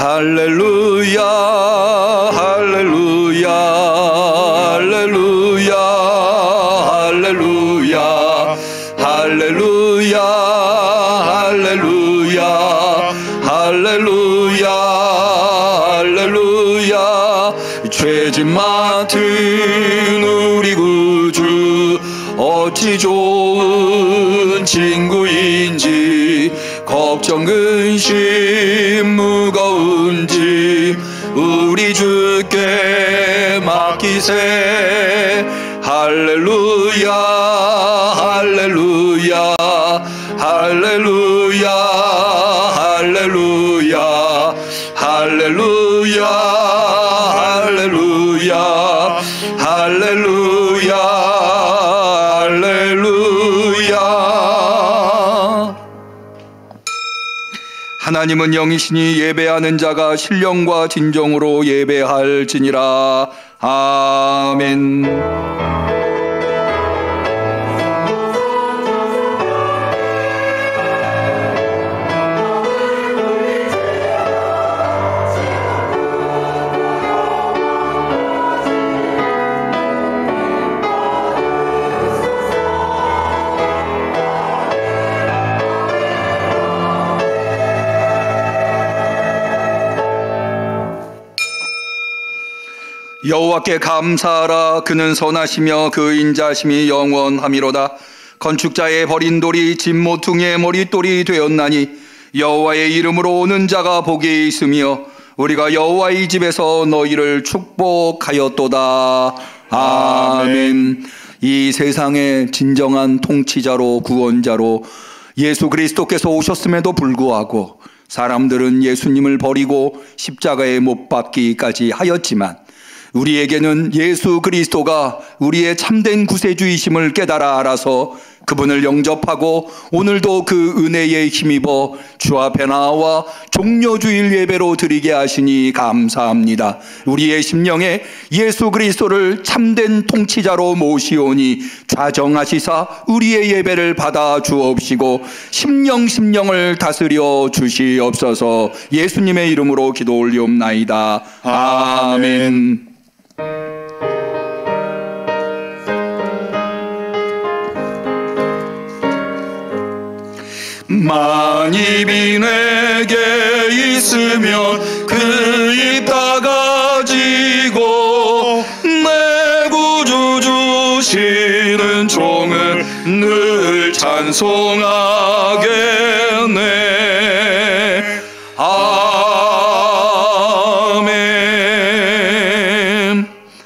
할렐루야 할렐루야 할렐루야 할렐루야 할렐루야 할렐루야 할렐루야 할렐루야 죄짐 맡은 우리 구주 어찌 좋은 친구인지 걱정 근심 무거운지 우리 주께 맡기세 할렐루야 할렐루야 할렐루야 할렐루야 할렐루야 할렐루야 할렐루야 할렐루야. 하나님은 영이시니 예배하는 자가 신령과 진정으로 예배할지니라. 아멘. 여호와께 감사하라. 그는 선하시며 그 인자심이 영원하미로다. 건축자의 버린 돌이 진모퉁이의 머릿돌이 되었나니 여호와의 이름으로 오는 자가 복이 있으며 우리가 여호와의 집에서 너희를 축복하였도다. 아멘. 이 세상의 진정한 통치자로 구원자로 예수 그리스도께서 오셨음에도 불구하고 사람들은 예수님을 버리고 십자가에 못 박기까지 하였지만 우리에게는 예수 그리스도가 우리의 참된 구세주이심을 깨달아 알아서 그분을 영접하고 오늘도 그 은혜에 힘입어 주 앞에 나와 종려주일 예배로 드리게 하시니 감사합니다. 우리의 심령에 예수 그리스도를 참된 통치자로 모시오니 좌정하시사 우리의 예배를 받아 주옵시고 심령을 다스려 주시옵소서. 예수님의 이름으로 기도 올리옵나이다. 아멘. 만입이 내게 있으면 그 입 다 가지고 내 구주 주시는 종을 늘 찬송하겠네. 아멘.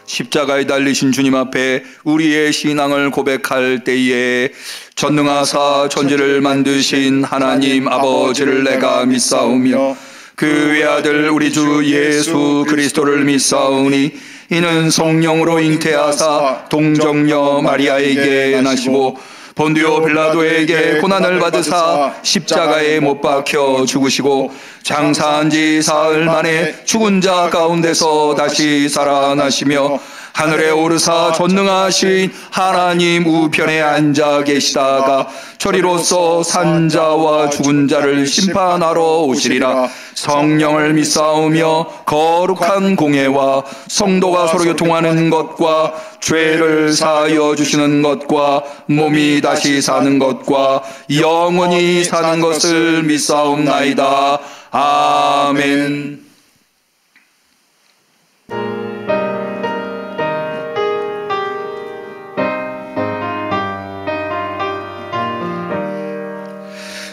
십자가에 달리신 주님 앞에 우리의 신앙을 고백할 때에 전능하사 천지를 만드신 하나님 아버지를 내가 믿사오며 그 외아들 우리 주 예수 그리스도를 믿사오니 이는 성령으로 잉태하사 동정녀 마리아에게 나시고 본디오 빌라도에게 고난을 받으사 십자가에 못 박혀 죽으시고 장사한 지 사흘 만에 죽은 자 가운데서 다시 살아나시며 하늘에 오르사 전능하신 하나님 우편에 앉아 계시다가 저리로서 산자와 죽은 자를 심판하러 오시리라. 성령을 믿사오며 거룩한 공예와 성도가 서로 교통하는 것과 죄를 사하여 주시는 것과 몸이 다시 사는 것과 영원히 사는 것을 믿사옵나이다. 아멘.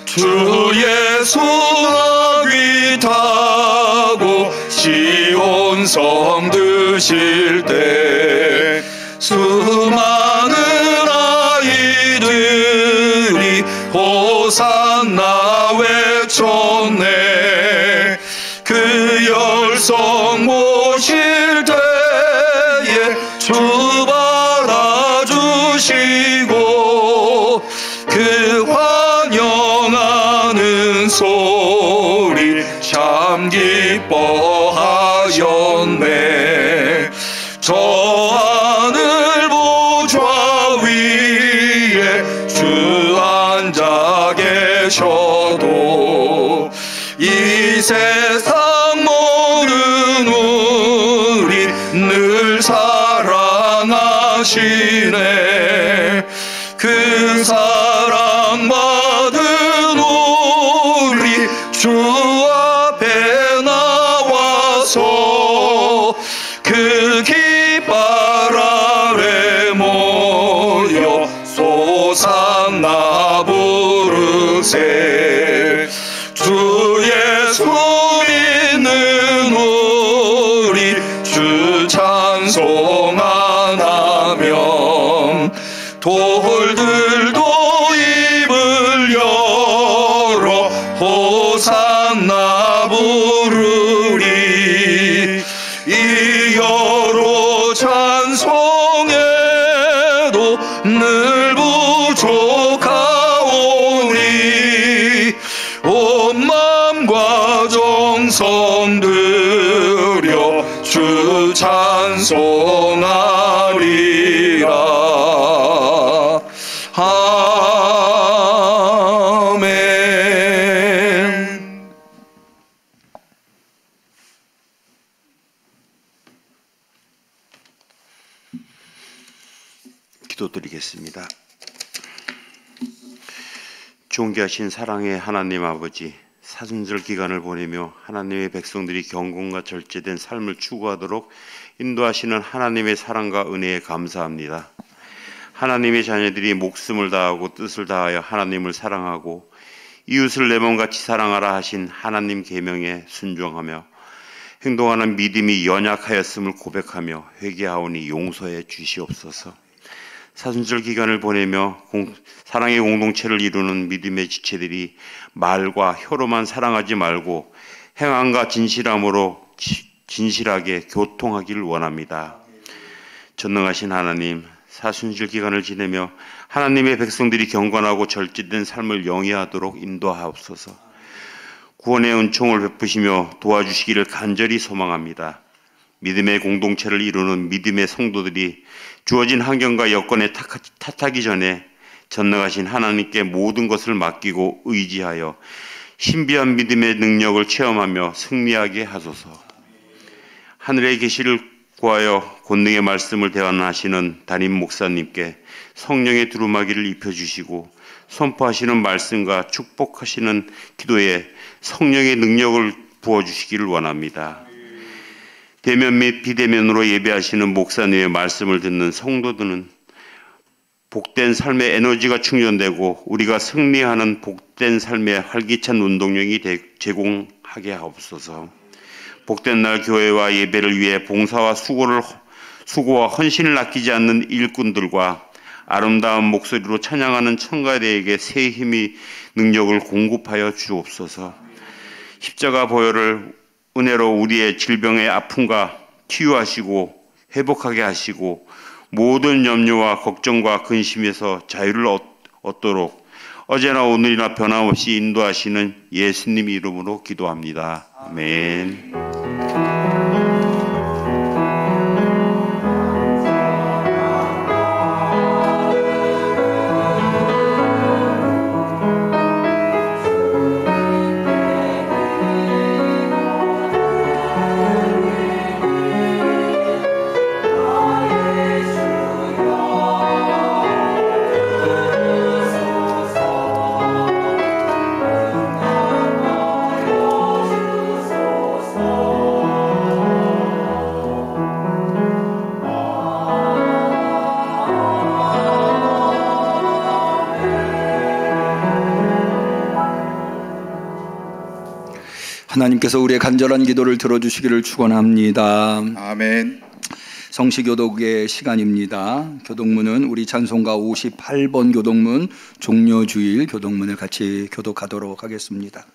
주의 소나귀 타고 시온성 드실 때 수많은 아이들이 호산나 외쳤네. 그 열성 모실 때에 주 받아주시고 그 환영하는 소리 참 기뻐하였네. 저 하늘 보좌 위에 주 앉아 계셔도 이 세상 그 사랑받은 우리 주 앞에 나와서 그 깃발 아래 모여 소산나 부르세. 주 예수 믿는 우리 주 찬송 안 하면 돌들도 입을 열어 호산나 부르리. 이여로 찬송해도 늘 부족하오니 온 맘과 정성 들여 주 찬송하리라. 아멘. 기도드리겠습니다. 존귀하신 사랑의 하나님 아버지, 사순절 기간을 보내며 하나님의 백성들이 경건과 절제된 삶을 추구하도록 인도하시는 하나님의 사랑과 은혜에 감사합니다. 하나님의 자녀들이 목숨을 다하고 뜻을 다하여 하나님을 사랑하고 이웃을 내 몸같이 사랑하라 하신 하나님 계명에 순종하며 행동하는 믿음이 연약하였음을 고백하며 회개하오니 용서해 주시옵소서. 사순절 기간을 보내며 사랑의 공동체를 이루는 믿음의 지체들이 말과 혀로만 사랑하지 말고 행함과 진실함으로 진실하게 교통하기를 원합니다. 전능하신 하나님, 사순절 기간을 지내며 하나님의 백성들이 경건하고 절제된 삶을 영위하도록 인도하옵소서. 구원의 은총을 베푸시며 도와주시기를 간절히 소망합니다. 믿음의 공동체를 이루는 믿음의 성도들이 주어진 환경과 여건에 탓하기 전에 전능하신 하나님께 모든 것을 맡기고 의지하여 신비한 믿음의 능력을 체험하며 승리하게 하소서. 하늘의 계시를 구하여 권능의 말씀을 대언하시는 담임 목사님께 성령의 두루마기를 입혀주시고 선포하시는 말씀과 축복하시는 기도에 성령의 능력을 부어주시기를 원합니다. 대면 및 비대면으로 예배하시는 목사님의 말씀을 듣는 성도들은 복된 삶의 에너지가 충전되고 우리가 승리하는 복된 삶의 활기찬 운동력이 제공하게 하옵소서. 복된 날 교회와 예배를 위해 봉사와 수고와 헌신을 아끼지 않는 일꾼들과 아름다운 목소리로 찬양하는 청가대에게 새 힘이 능력을 공급하여 주옵소서. 십자가 보혈을 은혜로 우리의 질병의 아픔과 치유하시고 회복하게 하시고 모든 염려와 걱정과 근심에서 자유를 얻도록 어제나 오늘이나 변함없이 인도하시는 예수님 이름으로 기도합니다. 아멘. 하나님께서 우리의 간절한 기도를 들어주시기를 축원합니다. 아멘. 성시교독의 시간입니다. 교독문은 우리 찬송가 58번 교독문 종려주일 교독문을 같이 교독하도록 하겠습니다.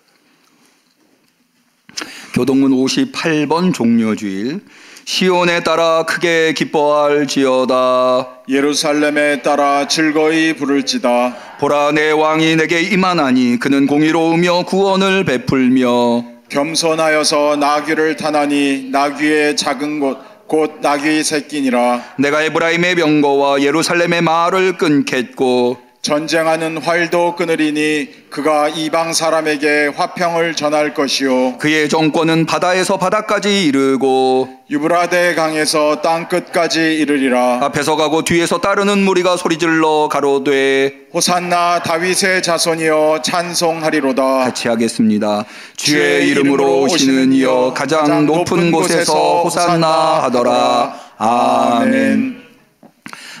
교독문 58번 종려주일. 시온에 따라 크게 기뻐할지어다. 예루살렘에 따라 즐거이 부를지다. 보라, 내 왕이 내게 임하나니 그는 공의로우며 구원을 베풀며 겸손하여서 나귀를 타나니 나귀의 작은 곳 곧 나귀의 새끼니라. 내가 에브라임의 병거와 예루살렘의 말을 끊겠고 전쟁하는 활도 끊으리니 그가 이방 사람에게 화평을 전할 것이요 그의 정권은 바다에서 바다까지 이르고 유브라데 강에서 땅 끝까지 이르리라. 앞에서 가고 뒤에서 따르는 무리가 소리질러 가로되 호산나 다윗의 자손이여 찬송하리로다. 같이 하겠습니다. 주의 이름으로 오시는 이여 가장 높은 곳에서 호산나 하더라. 아멘.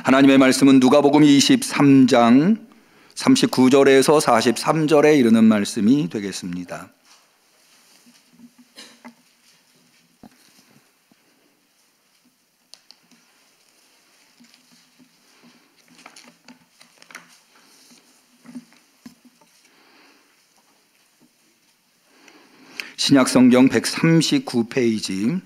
하나님의 말씀은 누가복음 23장 39절에서 43절에 이르는 말씀이 되겠습니다. 신약성경 139페이지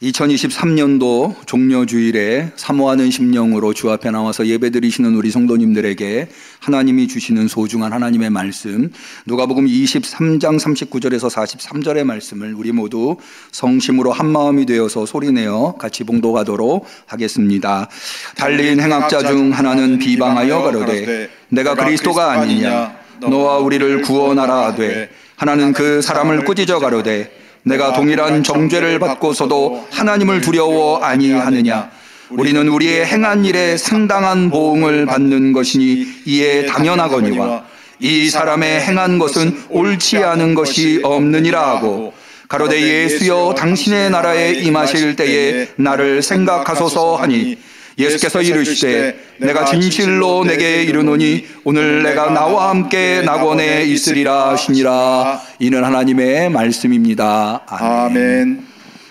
2023년도 종려주일에 사모하는 심령으로 주 앞에 나와서 예배드리시는 우리 성도님들에게 하나님이 주시는 소중한 하나님의 말씀 누가복음 23장 39절에서 43절의 말씀을 우리 모두 성심으로 한마음이 되어서 소리내어 같이 봉독하도록 하겠습니다. 달린 행악자 중 하나는 비방하여 가로되 내가 그리스도가 아니냐 너와 우리를 구원하라 하되 하나는 그 사람을 꾸짖어 가로되 내가 동일한 정죄를 받고서도 하나님을 두려워 아니하느냐 우리는 우리의 행한 일에 상당한 보응을 받는 것이니 이에 당연하거니와 이 사람의 행한 것은 옳지 않은 것이 없느니라 하고 가로되 예수여 당신의 나라에 임하실 때에 나를 생각하소서 하니 예수께서 이르시되 내가 진실로 내게 이르노니 오늘 내가 나와 함께 낙원에 있으리라 하시니라. 이는 하나님의 말씀입니다. 아멘.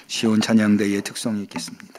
시온 찬양대의 특성이 있겠습니다.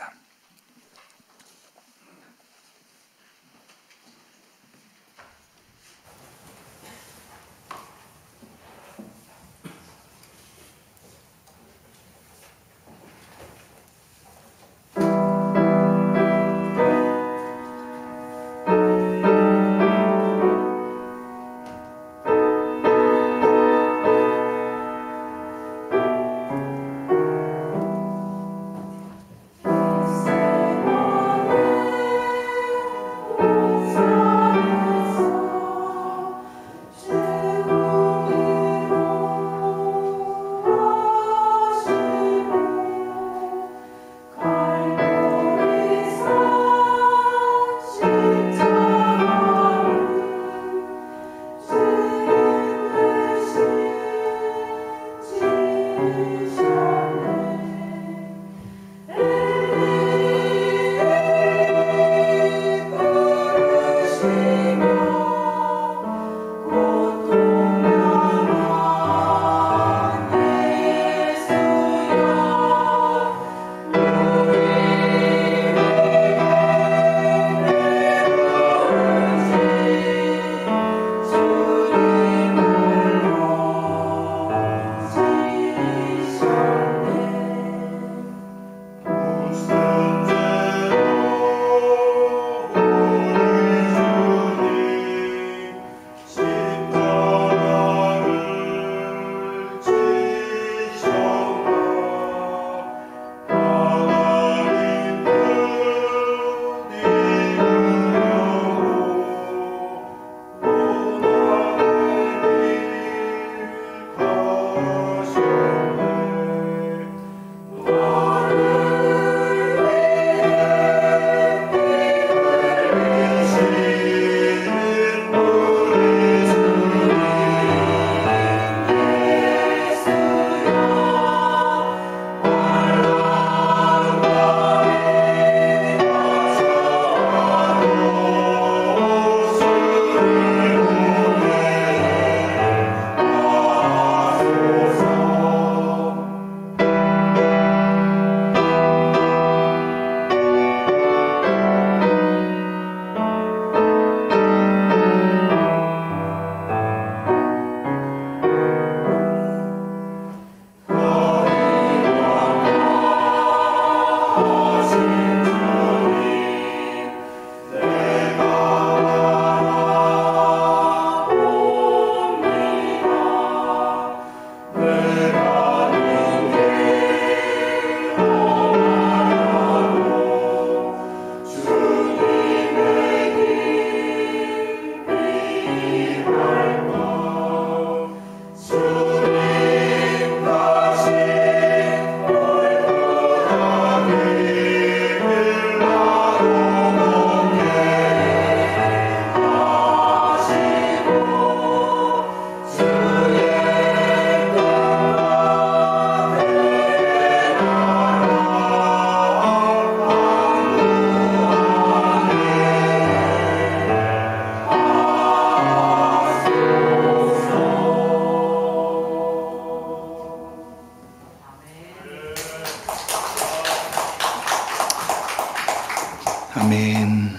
아멘.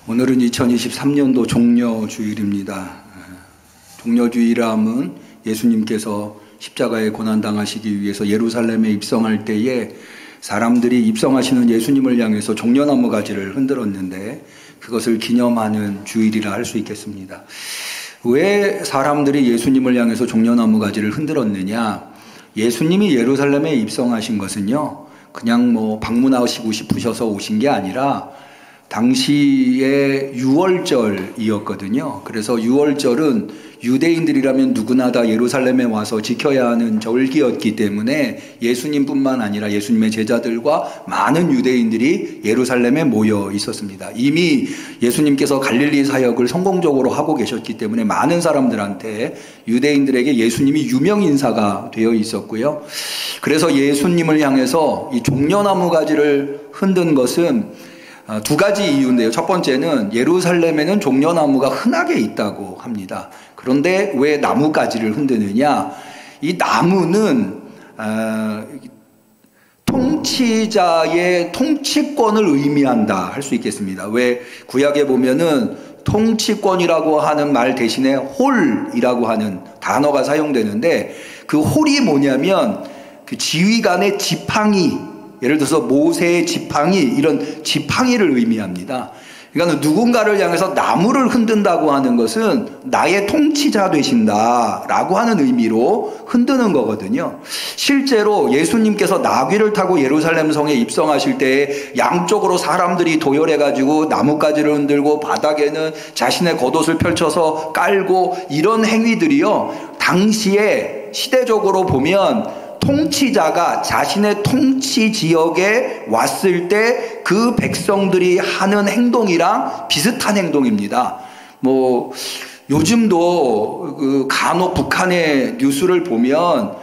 오늘은 2023년도 종려주일입니다. 종려주일함은 예수님께서 십자가에 고난당하시기 위해서 예루살렘에 입성할 때에 사람들이 입성하시는 예수님을 향해서 종려나무 가지를 흔들었는데 그것을 기념하는 주일이라 할 수 있겠습니다. 왜 사람들이 예수님을 향해서 종려나무 가지를 흔들었느냐? 예수님이 예루살렘에 입성하신 것은요, 그냥 방문하시고 싶으셔서 오신 게 아니라 당시에 유월절이었거든요. 그래서 유월절은 유대인들이라면 누구나 다 예루살렘에 와서 지켜야 하는 절기였기 때문에 예수님뿐만 아니라 예수님의 제자들과 많은 유대인들이 예루살렘에 모여 있었습니다. 이미 예수님께서 갈릴리 사역을 성공적으로 하고 계셨기 때문에 많은 사람들한테 유대인들에게 예수님이 유명인사가 되어 있었고요. 그래서 예수님을 향해서 이 종려나무 가지를 흔든 것은 두 가지 이유인데요. 첫 번째는 예루살렘에는 종려나무가 흔하게 있다고 합니다. 그런데 왜 나무가지를 흔드느냐? 이 나무는 통치자의 통치권을 의미한다 할 수 있겠습니다. 왜 구약에 보면은 통치권이라고 하는 말 대신에 홀이라고 하는 단어가 사용되는데 그 홀이 뭐냐면 그 지휘관의 지팡이, 예를 들어서 모세의 지팡이, 이런 지팡이를 의미합니다. 그러니까 누군가를 향해서 나무를 흔든다고 하는 것은 나의 통치자 되신다라고 하는 의미로 흔드는 거거든요. 실제로 예수님께서 나귀를 타고 예루살렘 성에 입성하실 때 양쪽으로 사람들이 도열해가지고 나뭇가지를 흔들고 바닥에는 자신의 겉옷을 펼쳐서 깔고 이런 행위들이요, 당시에 시대적으로 보면 통치자가 자신의 통치 지역에 왔을 때 그 백성들이 하는 행동이랑 비슷한 행동입니다. 요즘도 간혹 북한의 뉴스를 보면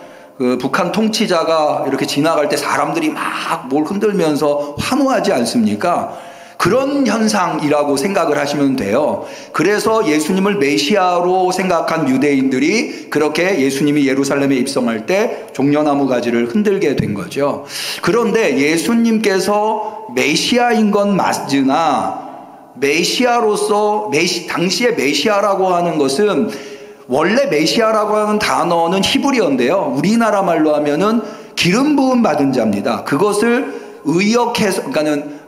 북한 통치자가 이렇게 지나갈 때 사람들이 막 뭘 흔들면서 환호하지 않습니까? 그런 현상이라고 생각을 하시면 돼요. 그래서 예수님을 메시아로 생각한 유대인들이 그렇게 예수님이 예루살렘에 입성할 때 종려나무 가지를 흔들게 된 거죠. 그런데 예수님께서 메시아인 건 맞으나 메시아로서 당시의 메시아라고 하는 것은, 원래 메시아라고 하는 단어는 히브리어인데요, 우리나라 말로 하면은 기름 부음 받은 자입니다. 그것을 의역해서, 그러니까는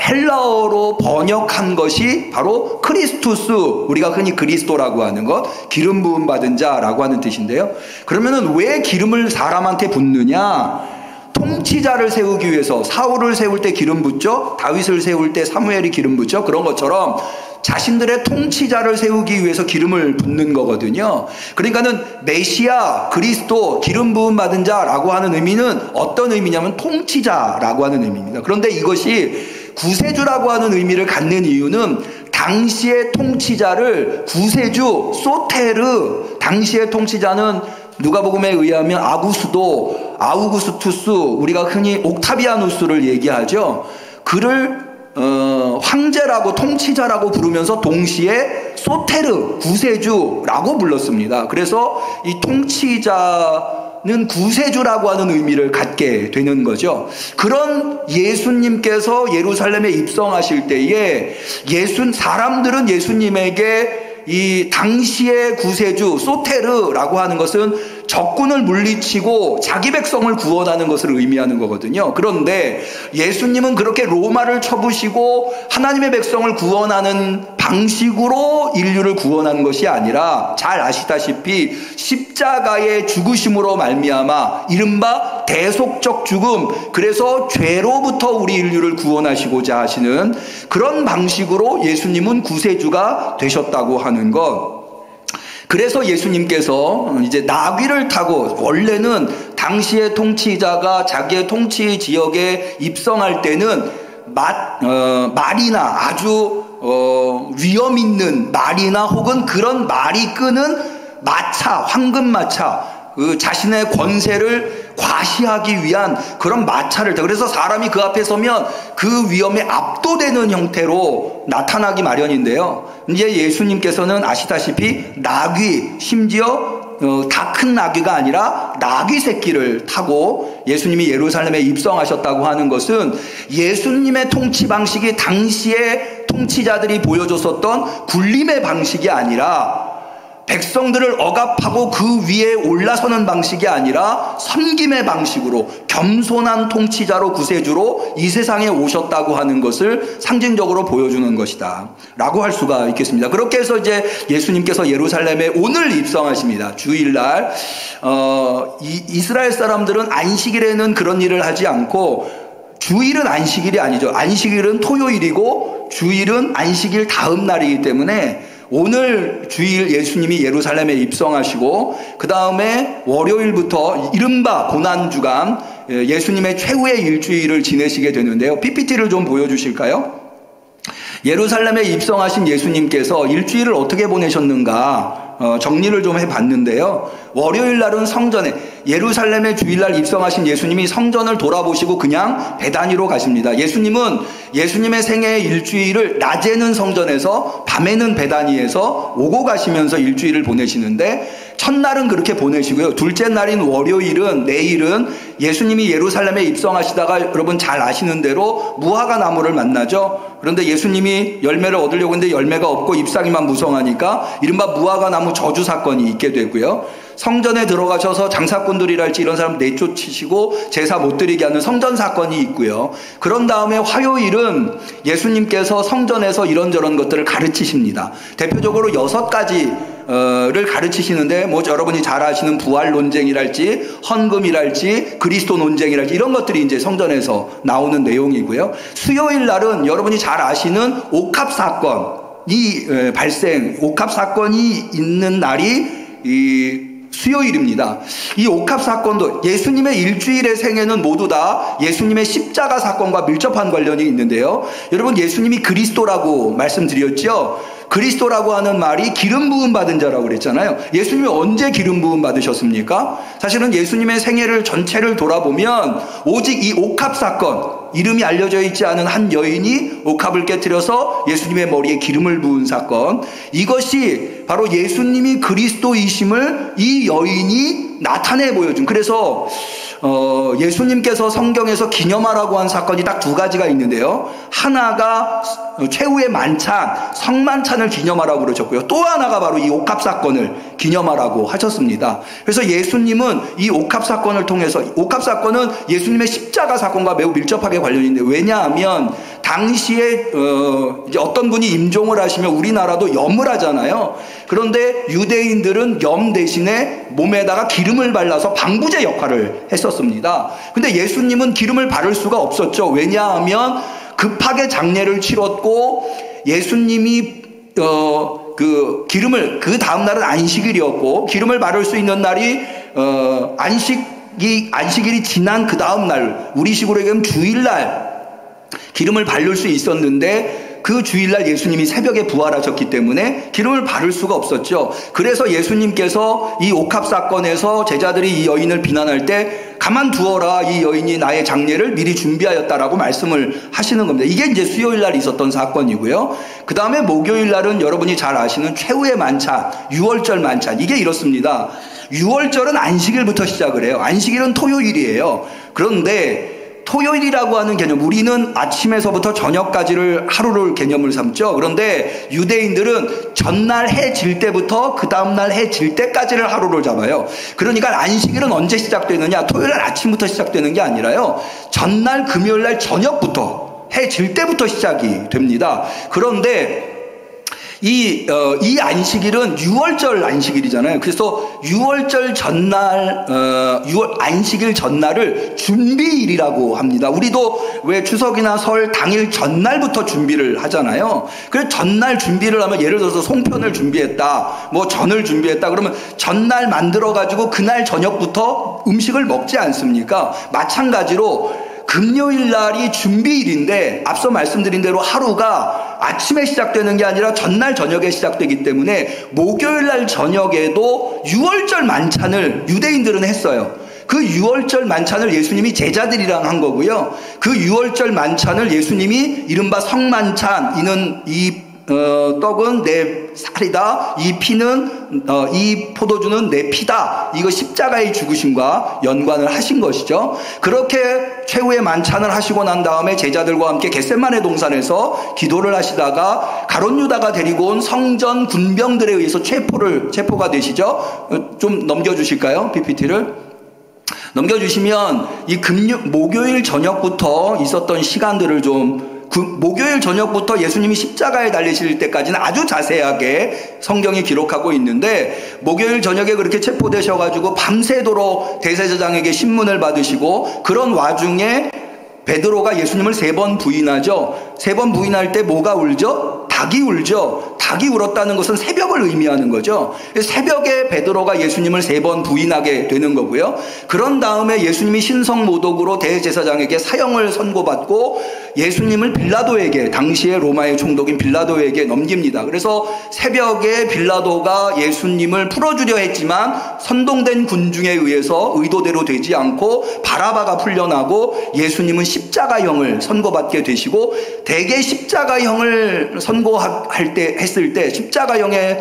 헬라어로 번역한 것이 바로 크리스투스, 우리가 흔히 그리스도라고 하는 것, 기름 부음 받은 자라고 하는 뜻인데요. 그러면은 왜 기름을 사람한테 붓느냐? 통치자를 세우기 위해서 사울을 세울 때 기름 붓죠. 다윗을 세울 때 사무엘이 기름 붓죠. 그런 것처럼 자신들의 통치자를 세우기 위해서 기름을 붓는 거거든요. 그러니까는 메시아, 그리스도, 기름 부음 받은 자라고 하는 의미는 어떤 의미냐면 통치자라고 하는 의미입니다. 그런데 이것이 구세주라고 하는 의미를 갖는 이유는 당시의 통치자를 구세주, 소테르, 당시의 통치자는 누가복음에 의하면 아우구스투스, 우리가 흔히 옥타비아누스를 얘기하죠. 그를 황제라고, 통치자라고 부르면서 동시에 소테르, 구세주라고 불렀습니다. 그래서 이 통치자는 구세주라고 하는 의미를 갖게 되는 거죠. 그런 예수님께서 예루살렘에 입성하실 때에 사람들은 예수님에게 이 당시의 구세주, 소테르라고 하는 것은 적군을 물리치고 자기 백성을 구원하는 것을 의미하는 거거든요. 그런데 예수님은 그렇게 로마를 쳐부시고 하나님의 백성을 구원하는 방식으로 인류를 구원하는 것이 아니라, 잘 아시다시피 십자가의 죽으심으로 말미암아 이른바 대속적 죽음, 그래서 죄로부터 우리 인류를 구원하시고자 하시는 그런 방식으로 예수님은 구세주가 되셨다고 하는 것. 그래서 예수님께서 이제 나귀를 타고, 원래는 당시의 통치자가 자기의 통치 지역에 입성할 때는 말이나 아주 위험 있는 말이나 혹은 그런 말이 끄는 마차, 황금마차, 자신의 권세를 과시하기 위한 그런 마차를 타고, 그래서 사람이 그 앞에 서면 그 위험에 압도되는 형태로 나타나기 마련인데요. 이제 예수님께서는 아시다시피 나귀, 심지어 다 큰 나귀가 아니라 나귀 새끼를 타고 예수님이 예루살렘에 입성하셨다고 하는 것은 예수님의 통치 방식이 당시에 통치자들이 보여줬었던 굴림의 방식이 아니라 백성들을 억압하고 그 위에 올라서는 방식이 아니라 섬김의 방식으로 겸손한 통치자로 구세주로 이 세상에 오셨다고 하는 것을 상징적으로 보여주는 것이다 라고 할 수가 있겠습니다. 그렇게 해서 이제 예수님께서 예루살렘에 오늘 입성하십니다. 주일날 이스라엘 사람들은 안식일에는 그런 일을 하지 않고, 주일은 안식일이 아니죠. 안식일은 토요일이고 주일은 안식일 다음 날이기 때문에 오늘 주일 예수님이 예루살렘에 입성하시고 그 다음에 월요일부터 이른바 고난주간 예수님의 최후의 일주일을 지내시게 되는데요. PPT를 좀 보여주실까요? 예루살렘에 입성하신 예수님께서 일주일을 어떻게 보내셨는가 정리를 좀 해봤는데요. 월요일 날은 성전에, 예루살렘에 주일날 입성하신 예수님이 성전을 돌아보시고 그냥 베다니로 가십니다. 예수님은 예수님의 생애 일주일을 낮에는 성전에서 밤에는 베다니에서 오고 가시면서 일주일을 보내시는데, 첫날은 그렇게 보내시고요. 둘째 날인 월요일은, 내일은 예수님이 예루살렘에 입성하시다가 여러분 잘 아시는 대로 무화과 나무를 만나죠. 그런데 예수님이 열매를 얻으려고 했는데 열매가 없고 잎사귀만 무성하니까 이른바 무화과 나무 저주 사건이 있게 되고요. 성전에 들어가셔서 장사꾼들이랄지 이런 사람 내쫓으시고 제사 못 드리게 하는 성전 사건이 있고요. 그런 다음에 화요일은 예수님께서 성전에서 이런저런 것들을 가르치십니다. 대표적으로 6가지를 가르치시는데, 뭐 여러분이 잘 아시는 부활 논쟁이랄지 헌금이랄지 그리스도 논쟁이랄지 이런 것들이 이제 성전에서 나오는 내용이고요. 수요일 날은 여러분이 잘 아시는 옥합 사건이 발생, 옥합 사건이 있는 날이 이 수요일입니다. 이 옥합 사건도 예수님의 일주일의 생애는 모두 다 예수님의 십자가 사건과 밀접한 관련이 있는데요. 여러분, 예수님이 그리스도라고 말씀드렸죠. 그리스도라고 하는 말이 기름 부음 받은 자라고 그랬잖아요. 예수님이 언제 기름 부음 받으셨습니까? 사실은 예수님의 생애를 전체를 돌아보면 오직 이 옥합 사건, 이름이 알려져 있지 않은 한 여인이 옥합을 깨트려서 예수님의 머리에 기름을 부은 사건, 이것이 바로 예수님이 그리스도이심을 이 여인이 나타내 보여준, 그래서 예수님께서 성경에서 기념하라고 한 사건이 딱 2가지가 있는데요. 하나가 최후의 만찬, 성만찬을 기념하라고 그러셨고요. 또 하나가 바로 이 옥합 사건을 기념하라고 하셨습니다. 그래서 예수님은 이 옥합 사건을 통해서, 옥합 사건은 예수님의 십자가 사건과 매우 밀접하게 관련이 있는데, 왜냐하면 당시에 이제 어떤 분이 임종을 하시면 우리나라도 염을 하잖아요. 그런데 유대인들은 염 대신에 몸에다가 기름을 발라서 방부제 역할을 했었습니다. 근데 예수님은 기름을 바를 수가 없었죠. 왜냐하면 급하게 장례를 치렀고 예수님이 그 다음 날은 안식일이었고 기름을 바를 수 있는 날이 안식일이 지난 그 다음 날, 우리식으로 얘기하면 주일날 기름을 바를 수 있었는데, 그 주일날 예수님이 새벽에 부활하셨기 때문에 기름을 바를 수가 없었죠. 그래서 예수님께서 이 옥합 사건에서 제자들이 이 여인을 비난할 때 가만두어라, 이 여인이 나의 장례를 미리 준비하였다라고 말씀을 하시는 겁니다. 이게 이제 수요일날 있었던 사건이고요. 그 다음에 목요일날은 여러분이 잘 아시는 최후의 만찬, 유월절 만찬, 이게 이렇습니다. 유월절은 안식일부터 시작을 해요. 안식일은 토요일이에요. 그런데 토요일이라고 하는 개념, 우리는 아침에서부터 저녁까지를 하루를 개념을 삼죠. 그런데 유대인들은 전날 해 질 때부터 그 다음날 해 질 때까지를 하루를 잡아요. 그러니까 안식일은 언제 시작되느냐, 토요일날 아침부터 시작되는 게 아니라요, 전날 금요일날 저녁부터 해 질 때부터 시작이 됩니다. 그런데 이 안식일은 유월절 안식일이잖아요. 그래서 유월절 전날, 안식일 전날을 준비일이라고 합니다. 우리도 왜 추석이나 설 당일 전날부터 준비를 하잖아요. 그래서 전날 준비를 하면, 예를 들어서 송편을 준비했다, 뭐 전을 준비했다, 그러면 전날 만들어가지고 그날 저녁부터 음식을 먹지 않습니까? 마찬가지로 금요일 날이 준비일인데, 앞서 말씀드린 대로 하루가 아침에 시작되는 게 아니라 전날 저녁에 시작되기 때문에 목요일 날 저녁에도 유월절 만찬을 유대인들은 했어요. 그 유월절 만찬을 예수님이 제자들이랑 한 거고요. 그 유월절 만찬을 예수님이 이른바 성만찬, 이는 이 떡은 내 살이다. 이 피는 이 포도주는 내 피다. 이거 십자가의 죽으심과 연관을 하신 것이죠. 그렇게 최후의 만찬을 하시고 난 다음에 제자들과 함께 겟세마네 동산에서 기도를 하시다가 가룟 유다가 데리고 온 성전 군병들에 의해서 체포가 되시죠. 좀 넘겨주실까요? PPT를 넘겨주시면 이 목요일 저녁부터 있었던 시간들을 좀 목요일 저녁부터 예수님이 십자가에 달리실 때까지는 아주 자세하게 성경이 기록하고 있는데 목요일 저녁에 그렇게 체포되셔가지고 밤새도록 대제사장에게 신문을 받으시고 그런 와중에 베드로가 예수님을 3번 부인하죠. 3번 부인할 때 뭐가 울죠? 닭이 울죠. 닭이 울었다는 것은 새벽을 의미하는 거죠. 새벽에 베드로가 예수님을 3번 부인하게 되는 거고요. 그런 다음에 예수님이 신성모독으로 대제사장에게 사형을 선고받고 예수님을 빌라도에게, 당시의 로마의 총독인 빌라도에게 넘깁니다. 그래서 새벽에 빌라도가 예수님을 풀어주려 했지만 선동된 군중에 의해서 의도대로 되지 않고 바라바가 풀려나고 예수님은 십자가형을 선고받게 되시고, 대개 십자가형을 했을 때 십자가형에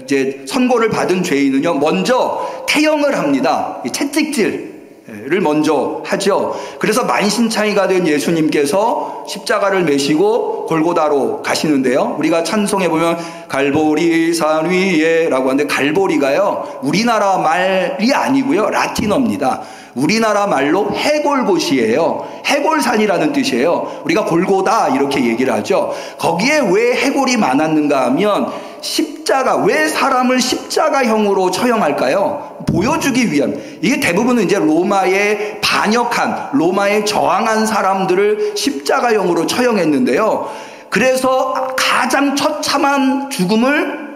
이제 선고를 받은 죄인은요, 먼저 태형을 합니다. 채찍질을 먼저 하죠. 그래서 만신창이가 된 예수님께서 십자가를 메시고 골고다로 가시는데요. 우리가 찬송해 보면 갈보리 산 위에라고 하는데, 갈보리가요 우리나라 말이 아니고요 라틴어입니다. 우리나라 말로 해골곳이에요. 해골산이라는 뜻이에요. 우리가 골고다 이렇게 얘기를 하죠. 거기에 왜 해골이 많았는가 하면, 왜 사람을 십자가형으로 처형할까요? 보여주기 위한. 이게 대부분은 이제 로마에 반역한, 로마에 저항한 사람들을 십자가형으로 처형했는데요. 그래서 가장 처참한 죽음을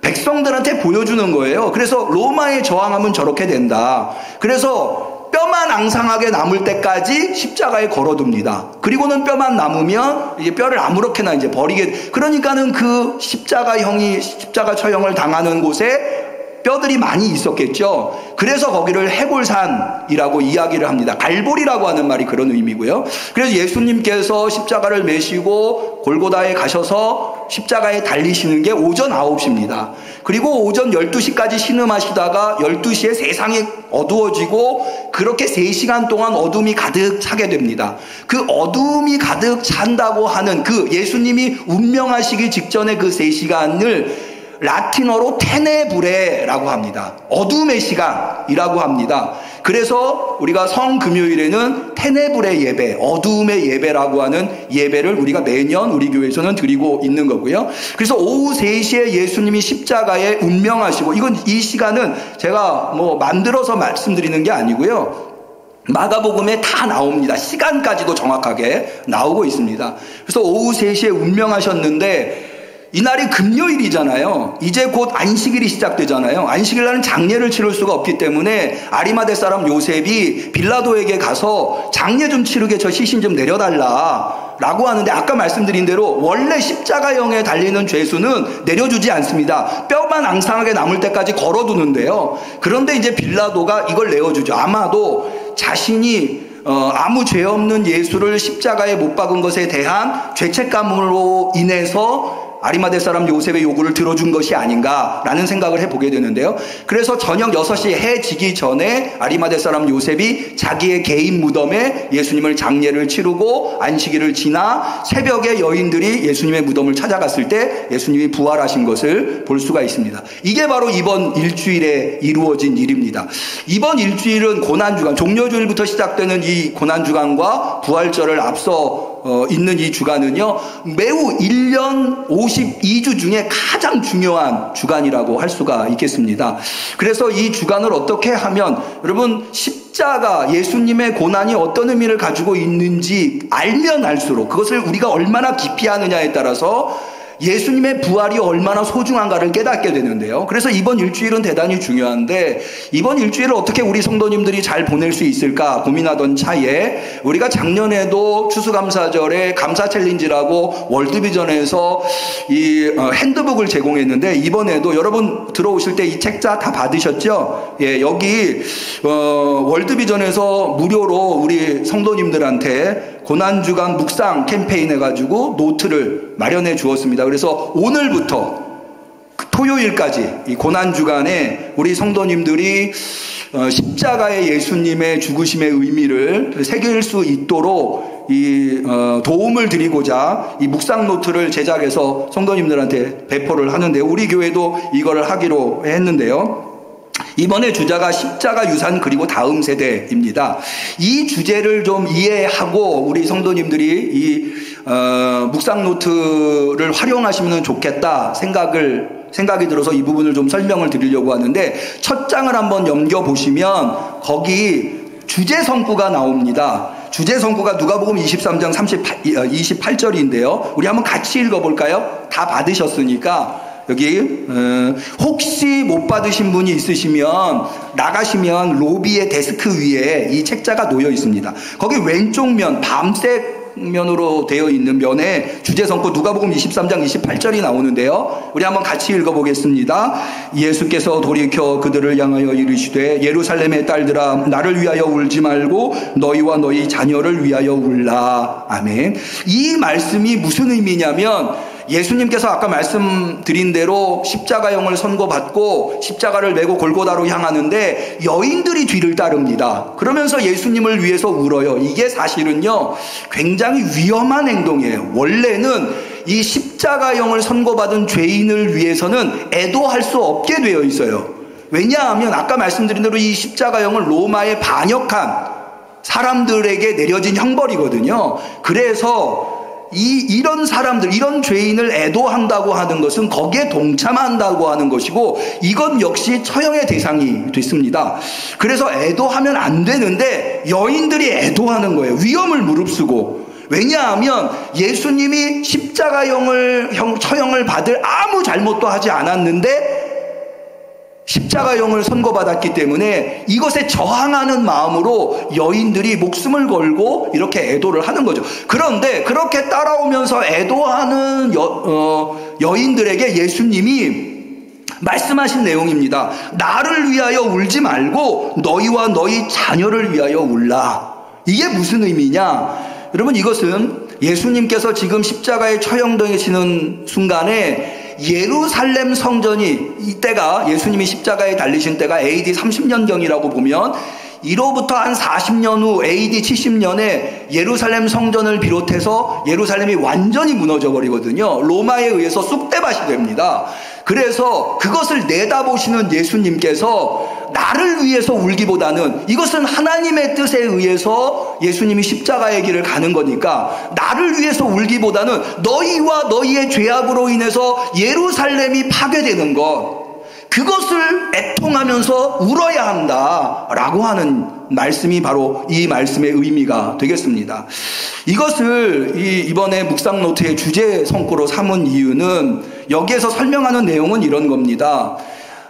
백성들한테 보여주는 거예요. 그래서 로마에 저항하면 저렇게 된다. 그래서 뼈만 앙상하게 남을 때까지 십자가에 걸어둡니다. 그리고는 뼈만 남으면 이제 뼈를 아무렇게나 이제 버리게. 그러니까는 그 십자가 처형을 당하는 곳에 뼈들이 많이 있었겠죠. 그래서 거기를 해골산이라고 이야기를 합니다. 갈보리라고 하는 말이 그런 의미고요. 그래서 예수님께서 십자가를 메시고 골고다에 가셔서 십자가에 달리시는 게 오전 9시입니다. 그리고 오전 12시까지 신음하시다가 12시에 세상이 어두워지고, 그렇게 3시간 동안 어둠이 가득 차게 됩니다. 그 어둠이 가득 찬다고 하는 그 예수님이 운명하시기 직전의 그 3시간을 라틴어로 테네브레라고 합니다. 어둠의 시간이라고 합니다. 그래서 우리가 성금요일에는 테네브레 예배, 어둠의 예배라고 하는 예배를 우리가 매년 우리 교회에서는 드리고 있는 거고요. 그래서 오후 3시에 예수님이 십자가에 운명하시고, 이 시간은 제가 만들어서 말씀드리는 게 아니고요. 마가복음에 다 나옵니다. 시간까지도 정확하게 나오고 있습니다. 그래서 오후 3시에 운명하셨는데, 이날이 금요일이잖아요. 이제 곧 안식일이 시작되잖아요. 안식일날은 장례를 치를 수가 없기 때문에 아리마대 사람 요셉이 빌라도에게 가서 장례 좀 치르게 저 시신 좀 내려달라 라고 하는데, 아까 말씀드린 대로 원래 십자가형에 달리는 죄수는 내려주지 않습니다. 뼈만 앙상하게 남을 때까지 걸어두는데요. 그런데 이제 빌라도가 이걸 내어주죠. 아마도 자신이 아무 죄 없는 예수를 십자가에 못 박은 것에 대한 죄책감으로 인해서 아리마대 사람 요셉의 요구를 들어준 것이 아닌가라는 생각을 해보게 되는데요. 그래서 저녁 6시 해 지기 전에 아리마대 사람 요셉이 자기의 개인 무덤에 예수님을 장례를 치르고 안식일을 지나 새벽에 여인들이 예수님의 무덤을 찾아갔을 때 예수님이 부활하신 것을 볼 수가 있습니다. 이게 바로 이번 일주일에 이루어진 일입니다. 이번 일주일은 고난주간, 종려주일부터 시작되는 이 고난주간과 부활절을 앞서 있는 이 주간은요, 매우 1년 52주 중에 가장 중요한 주간이라고 할 수가 있겠습니다. 그래서 이 주간을 어떻게 하면, 여러분, 십자가, 예수님의 고난이 어떤 의미를 가지고 있는지 알면 알수록, 그것을 우리가 얼마나 깊이 하느냐에 따라서 예수님의 부활이 얼마나 소중한가를 깨닫게 되는데요. 그래서 이번 일주일은 대단히 중요한데, 이번 일주일을 어떻게 우리 성도님들이 잘 보낼 수 있을까 고민하던 차에, 우리가 작년에도 추수감사절에 감사 챌린지라고 월드비전에서 이 핸드북을 제공했는데, 이번에도 여러분 들어오실 때 이 책자 다 받으셨죠? 예, 여기 월드비전에서 무료로 우리 성도님들한테 고난주간 묵상 캠페인 해가지고 노트를 마련해 주었습니다. 그래서 오늘부터 토요일까지 이 고난주간에 우리 성도님들이 십자가의 예수님의 죽으심의 의미를 새길 수 있도록 도움을 드리고자 이 묵상 노트를 제작해서 성도님들한테 배포를 하는데, 우리 교회도 이거를 하기로 했는데요. 이번에 주자가 십자가 유산 그리고 다음 세대입니다. 이 주제를 좀 이해하고 우리 성도님들이 이 묵상 노트를 활용하시면 좋겠다 생각이 들어서 이 부분을 좀 설명을 드리려고 하는데, 첫 장을 한번 넘겨보시면 거기 주제 성구가 나옵니다. 주제 성구가 누가복음 23장 28절인데요. 우리 한번 같이 읽어볼까요? 다 받으셨으니까. 여기 혹시 못 받으신 분이 있으시면 나가시면 로비의 데스크 위에 이 책자가 놓여 있습니다. 거기 왼쪽 면 밤색 면으로 되어 있는 면에 주제성구 누가복음 23장 28절이 나오는데요. 우리 한번 같이 읽어보겠습니다. 예수께서 돌이켜 그들을 향하여 이르시되 예루살렘의 딸들아 나를 위하여 울지 말고 너희와 너희 자녀를 위하여 울라. 아멘. 이 말씀이 무슨 의미냐면, 예수님께서 아까 말씀드린 대로 십자가형을 선고받고 십자가를 메고 골고다로 향하는데 여인들이 뒤를 따릅니다. 그러면서 예수님을 위해서 울어요. 이게 사실은요 굉장히 위험한 행동이에요. 원래는 이 십자가형을 선고받은 죄인을 위해서는 애도할 수 없게 되어 있어요. 왜냐하면 아까 말씀드린 대로 이 십자가형은 로마에 반역한 사람들에게 내려진 형벌이거든요. 그래서 이런 사람들, 이런 죄인을 애도한다고 하는 것은 거기에 동참한다고 하는 것이고, 이건 역시 처형의 대상이 됐습니다. 그래서 애도하면 안 되는데 여인들이 애도하는 거예요. 위험을 무릅쓰고. 왜냐하면 예수님이 십자가형을 처형을 받을 아무 잘못도 하지 않았는데 십자가형을 선고받았기 때문에 이것에 저항하는 마음으로 여인들이 목숨을 걸고 이렇게 애도를 하는 거죠. 그런데 그렇게 따라오면서 애도하는 여인들에게 예수님이 말씀하신 내용입니다. 나를 위하여 울지 말고 너희와 너희 자녀를 위하여 울라. 이게 무슨 의미냐? 여러분, 이것은 예수님께서 지금 십자가에 처형되시는 순간에 예루살렘 성전이, 이때가 예수님이 십자가에 달리신 때가 AD 30년경이라고 보면 이로부터 한 40년 후 AD 70년에 예루살렘 성전을 비롯해서 예루살렘이 완전히 무너져 버리거든요. 로마에 의해서 쑥대밭이 됩니다. 그래서 그것을 내다보시는 예수님께서 나를 위해서 울기보다는, 이것은 하나님의 뜻에 의해서 예수님이 십자가의 길을 가는 거니까 나를 위해서 울기보다는 너희와 너희의 죄악으로 인해서 예루살렘이 파괴되는 것, 그것을 애통하면서 울어야 한다라고 하는 말씀이 바로 이 말씀의 의미가 되겠습니다. 이것을 이번에 묵상 노트의 주제 성구로 삼은 이유는, 여기에서 설명하는 내용은 이런 겁니다.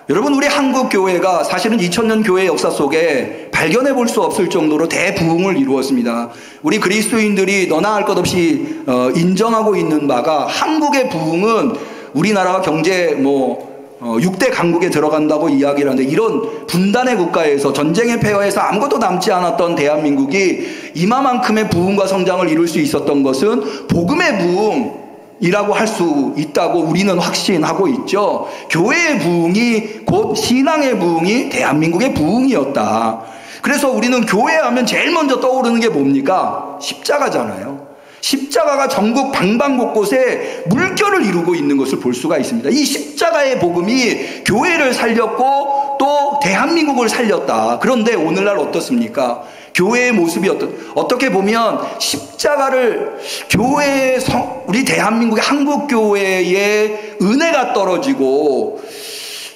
여러분, 우리 한국 교회가 사실은 2000년 교회 역사 속에 발견해 볼 수 없을 정도로 대부흥을 이루었습니다. 우리 그리스도인들이 너나 할 것 없이 인정하고 있는 바가, 한국의 부흥은 우리나라가 경제 6대 강국에 들어간다고 이야기를 하는데, 이런 분단의 국가에서 전쟁의 폐허에서 아무것도 남지 않았던 대한민국이 이마만큼의 부흥과 성장을 이룰 수 있었던 것은 복음의 부흥이라고 할 수 있다고 우리는 확신하고 있죠. 교회의 부흥이 곧 신앙의 부흥이 대한민국의 부흥이었다. 그래서 우리는 교회하면 제일 먼저 떠오르는 게 뭡니까? 십자가잖아요. 십자가가 전국 방방곳곳에 물결을 이루고 있는 것을 볼 수가 있습니다. 이 십자가의 복음이 교회를 살렸고 또 대한민국을 살렸다. 그런데 오늘날 어떻습니까? 교회의 모습이 어떻게 보면 십자가를 우리 대한민국의 한국교회의 은혜가 떨어지고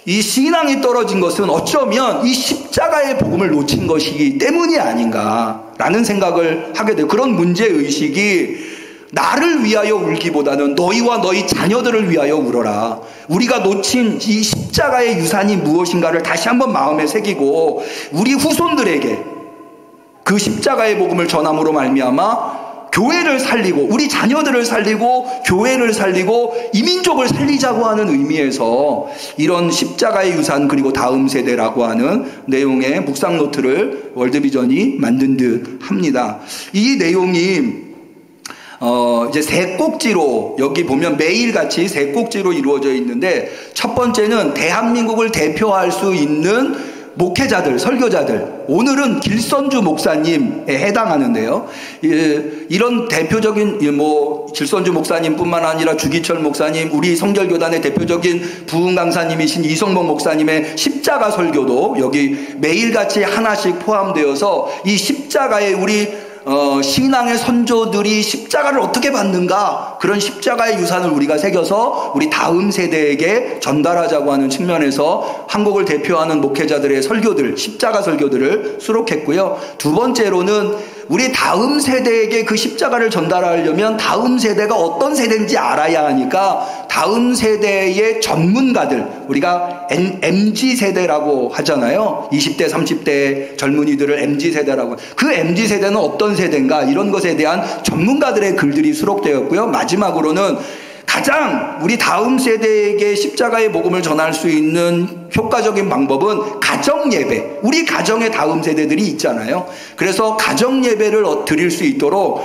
이 신앙이 떨어진 것은 어쩌면 이 십자가의 복음을 놓친 것이기 때문이 아닌가라는 생각을 하게 돼요. 그런 문제의식이 나를 위하여 울기보다는 너희와 너희 자녀들을 위하여 울어라. 우리가 놓친 이 십자가의 유산이 무엇인가를 다시 한번 마음에 새기고 우리 후손들에게 그 십자가의 복음을 전함으로 말미암아 교회를 살리고 우리 자녀들을 살리고 교회를 살리고 이민족을 살리자고 하는 의미에서 이런 십자가의 유산 그리고 다음 세대라고 하는 내용의 묵상 노트를 월드비전이 만든 듯 합니다. 이 내용이 이제 세 꼭지로 여기 보면 매일같이 세 꼭지로 이루어져 있는데 첫 번째는 대한민국을 대표할 수 있는 목회자들, 설교자들. 오늘은 길선주 목사님에 해당하는데요. 이런 대표적인 길선주 목사님뿐만 아니라 주기철 목사님, 우리 성결교단의 대표적인 부흥 강사님이신 이성복 목사님의 십자가 설교도 여기 매일같이 하나씩 포함되어서 이 십자가에 우리 신앙의 선조들이 십자가를 어떻게 받는가, 그런 십자가의 유산을 우리가 새겨서 우리 다음 세대에게 전달하자고 하는 측면에서 한국을 대표하는 목회자들의 설교들, 십자가 설교들을 수록했고요. 두 번째로는 우리 다음 세대에게 그 십자가를 전달하려면 다음 세대가 어떤 세대인지 알아야 하니까 다음 세대의 전문가들, 우리가 MZ세대라고 하잖아요. 20대, 30대 젊은이들을 MZ세대라고. 그 MZ세대는 어떤 세대인가, 이런 것에 대한 전문가들의 글들이 수록되었고요. 마지막으로는 가장 우리 다음 세대에게 십자가의 복음을 전할 수 있는 효과적인 방법은 가정예배. 우리 가정의 다음 세대들이 있잖아요. 그래서 가정예배를 드릴 수 있도록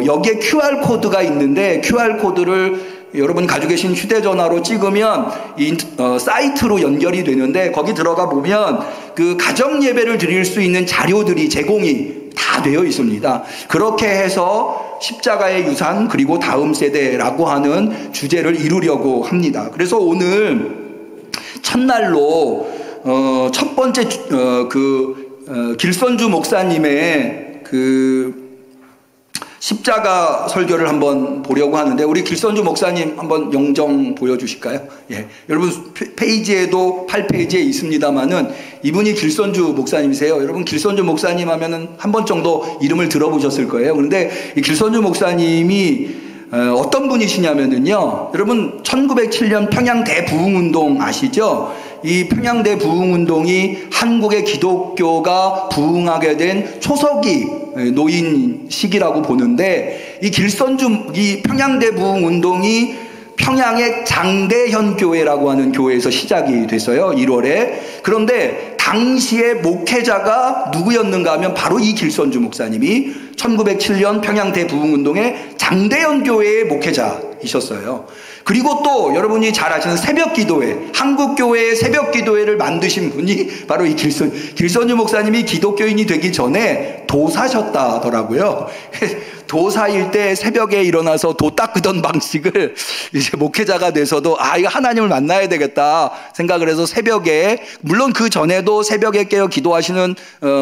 여기에 QR코드가 있는데 QR코드를 여러분이 가지고 계신 휴대전화로 찍으면 사이트로 연결이 되는데 거기 들어가 보면 그 가정예배를 드릴 수 있는 자료들이 제공이 다 되어 있습니다. 그렇게 해서 십자가의 유산 그리고 다음 세대라고 하는 주제를 이루려고 합니다. 그래서 오늘 첫날로 첫 번째 길선주 목사님의 십자가 설교를 한번 보려고 하는데, 우리 길선주 목사님 한번 영정 보여주실까요? 예. 여러분 페이지에도 8페이지에 있습니다만은 이분이 길선주 목사님이세요. 여러분 길선주 목사님 하면은 한 번 정도 이름을 들어보셨을 거예요. 그런데 이 길선주 목사님이 어떤 분이시냐면은요, 여러분 1907년 평양 대부흥운동 아시죠? 이 평양 대부흥운동이 한국의 기독교가 부흥하게 된 초석이 놓인 시기라고 보는데, 이 평양 대부흥운동이 평양의 장대현 교회라고 하는 교회에서 시작이 됐어요. 1월에. 그런데 당시의 목회자가 누구였는가 하면 바로 이 길선주 목사님이 1907년 평양 대부흥운동의 장대현 교회의 목회자이셨어요. 그리고 또 여러분이 잘 아시는 새벽기도회, 한국교회의 새벽기도회를 만드신 분이 바로 이 길선주 목사님이 기독교인이 되기 전에 도사셨다더라고요. 도사일 때 새벽에 일어나서 도 닦던 방식을 이제 목회자가 돼서도 이거 하나님을 만나야 되겠다 생각을 해서 새벽에, 물론 그 전에도 새벽에 깨어 기도하시는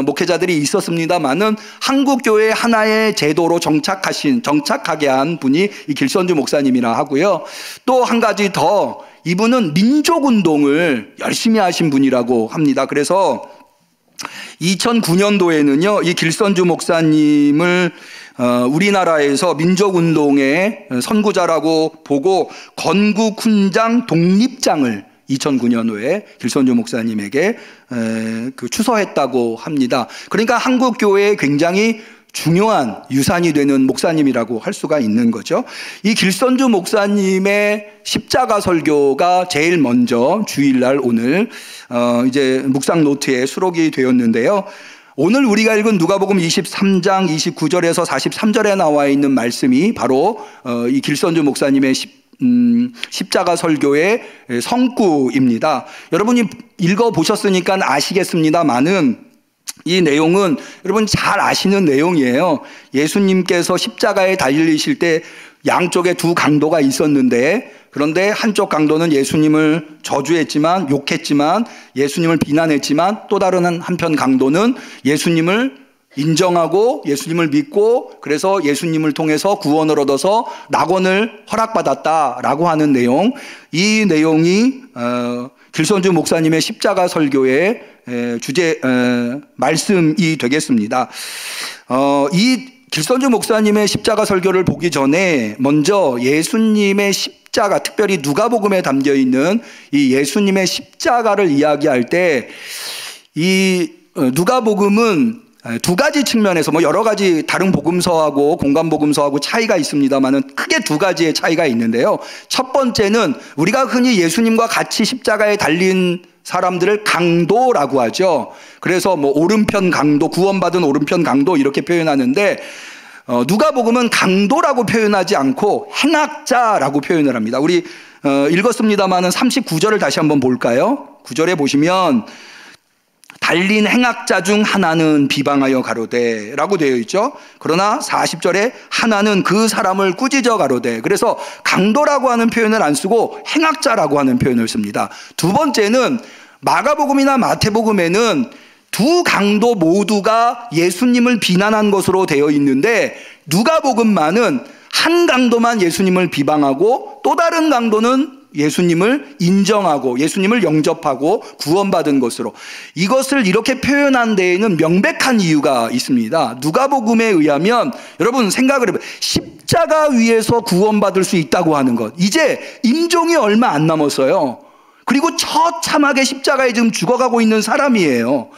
목회자들이 있었습니다만은 한국교회 하나의 제도로 정착하게 한 분이 이 길선주 목사님이라 하고요. 또 한 가지 더, 이분은 민족운동을 열심히 하신 분이라고 합니다. 그래서 2009년도에는요, 이 길선주 목사님을 우리나라에서 민족운동의 선구자라고 보고 건국훈장 독립장을 2009년도에 길선주 목사님에게 추서했다고 합니다. 그러니까 한국교회에 굉장히 중요한 유산이 되는 목사님이라고 할 수가 있는 거죠. 이 길선주 목사님의 십자가 설교가 제일 먼저 주일날 오늘 이제 묵상 노트에 수록이 되었는데요. 오늘 우리가 읽은 누가복음 23장 29절에서 43절에 나와 있는 말씀이 바로 이 길선주 목사님의 십자가 설교의 성구입니다. 여러분이 읽어보셨으니까 아시겠습니다만은 이 내용은 여러분 잘 아시는 내용이에요. 예수님께서 십자가에 달리실 때 양쪽에 두 강도가 있었는데, 그런데 한쪽 강도는 예수님을 저주했지만, 욕했지만, 예수님을 비난했지만, 또 다른 한편 강도는 예수님을 인정하고 예수님을 믿고, 그래서 예수님을 통해서 구원을 얻어서 낙원을 허락받았다라고 하는 내용, 이 내용이 길선주 목사님의 십자가 설교의 주제 말씀이 되겠습니다. 이 길선주 목사님의 십자가 설교를 보기 전에 먼저 예수님의 십자가, 특별히 누가복음에 담겨 있는 이 예수님의 십자가를 이야기할 때 이 누가복음은 두 가지 측면에서 여러 가지 다른 복음서하고 공간 복음서하고 차이가 있습니다만은 크게 두 가지의 차이가 있는데요. 첫 번째는 우리가 흔히 예수님과 같이 십자가에 달린 사람들을 강도라고 하죠. 그래서 오른편 강도, 구원받은 오른편 강도 이렇게 표현하는데, 누가복음은 강도라고 표현하지 않고 행악자라고 표현을 합니다. 우리 읽었습니다마는 39절을 다시 한번 볼까요? 9절에 보시면 달린 행악자 중 하나는 비방하여 가로되 라고 되어 있죠. 그러나 40절에 하나는 그 사람을 꾸짖어 가로되. 그래서 강도라고 하는 표현을 안 쓰고 행악자라고 하는 표현을 씁니다. 두 번째는 마가복음이나 마태복음에는 두 강도 모두가 예수님을 비난한 것으로 되어 있는데 누가복음만은 한 강도만 예수님을 비방하고 또 다른 강도는 예수님을 인정하고 예수님을 영접하고 구원받은 것으로, 이것을 이렇게 표현한 데에는 명백한 이유가 있습니다. 누가복음에 의하면 여러분 생각을 해보세요. 십자가 위에서 구원받을 수 있다고 하는 것, 이제 임종이 얼마 안 남았어요. 그리고 처참하게 십자가에 지금 죽어가고 있는 사람이에요.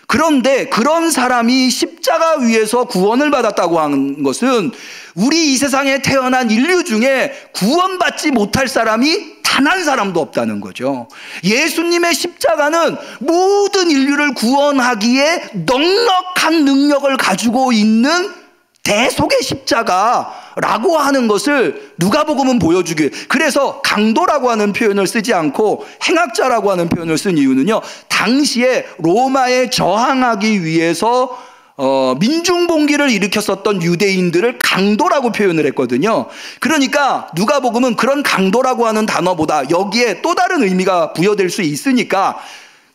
그런데 그런 사람이 십자가 위에서 구원을 받았다고 하는 것은 우리 이 세상에 태어난 인류 중에 구원받지 못할 사람이 단 한 사람도 없다는 거죠. 예수님의 십자가는 모든 인류를 구원하기에 넉넉한 능력을 가지고 있는 대속의 십자가라고 하는 것을 누가복음은 보여주기 위해, 그래서 강도라고 하는 표현을 쓰지 않고 행악자라고 하는 표현을 쓴 이유는요, 당시에 로마에 저항하기 위해서 민중봉기를 일으켰었던 유대인들을 강도라고 표현을 했거든요. 그러니까 누가복음은 그런 강도라고 하는 단어보다 여기에 또 다른 의미가 부여될 수 있으니까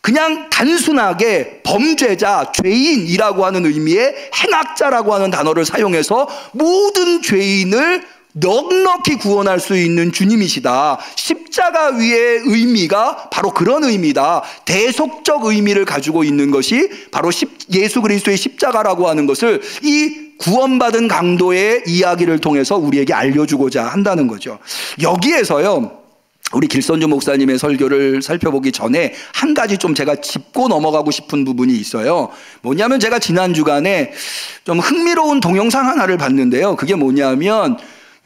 그냥 단순하게 범죄자, 죄인이라고 하는 의미의 행악자라고 하는 단어를 사용해서 모든 죄인을 넉넉히 구원할 수 있는 주님이시다. 십자가 위의 의미가 바로 그런 의미다. 대속적 의미를 가지고 있는 것이 바로 예수 그리스도의 십자가라고 하는 것을 이 구원받은 강도의 이야기를 통해서 우리에게 알려주고자 한다는 거죠. 여기에서요, 우리 길선주 목사님의 설교를 살펴보기 전에 한 가지 좀 제가 짚고 넘어가고 싶은 부분이 있어요. 뭐냐면 제가 지난 주간에 좀 흥미로운 동영상 하나를 봤는데요. 그게 뭐냐면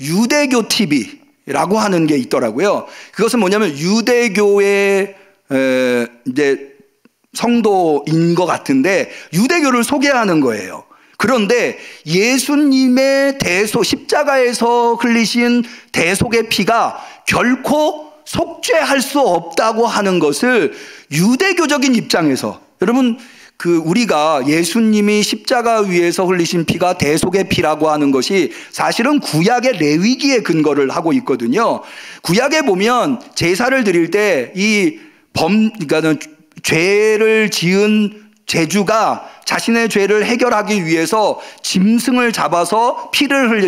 유대교 TV라고 하는 게 있더라고요. 그것은 뭐냐면 유대교의 이제 성도인 것 같은데 유대교를 소개하는 거예요. 그런데 예수님의 십자가에서 흘리신 대속의 피가 결코 속죄할 수 없다고 하는 것을 유대교적인 입장에서, 여러분 우리가 예수님이 십자가 위에서 흘리신 피가 대속의 피라고 하는 것이 사실은 구약의 레위기에 근거를 하고 있거든요. 구약에 보면 제사를 드릴 때 그러니까는 죄를 지은 제주가 자신의 죄를 해결하기 위해서 짐승을 잡아서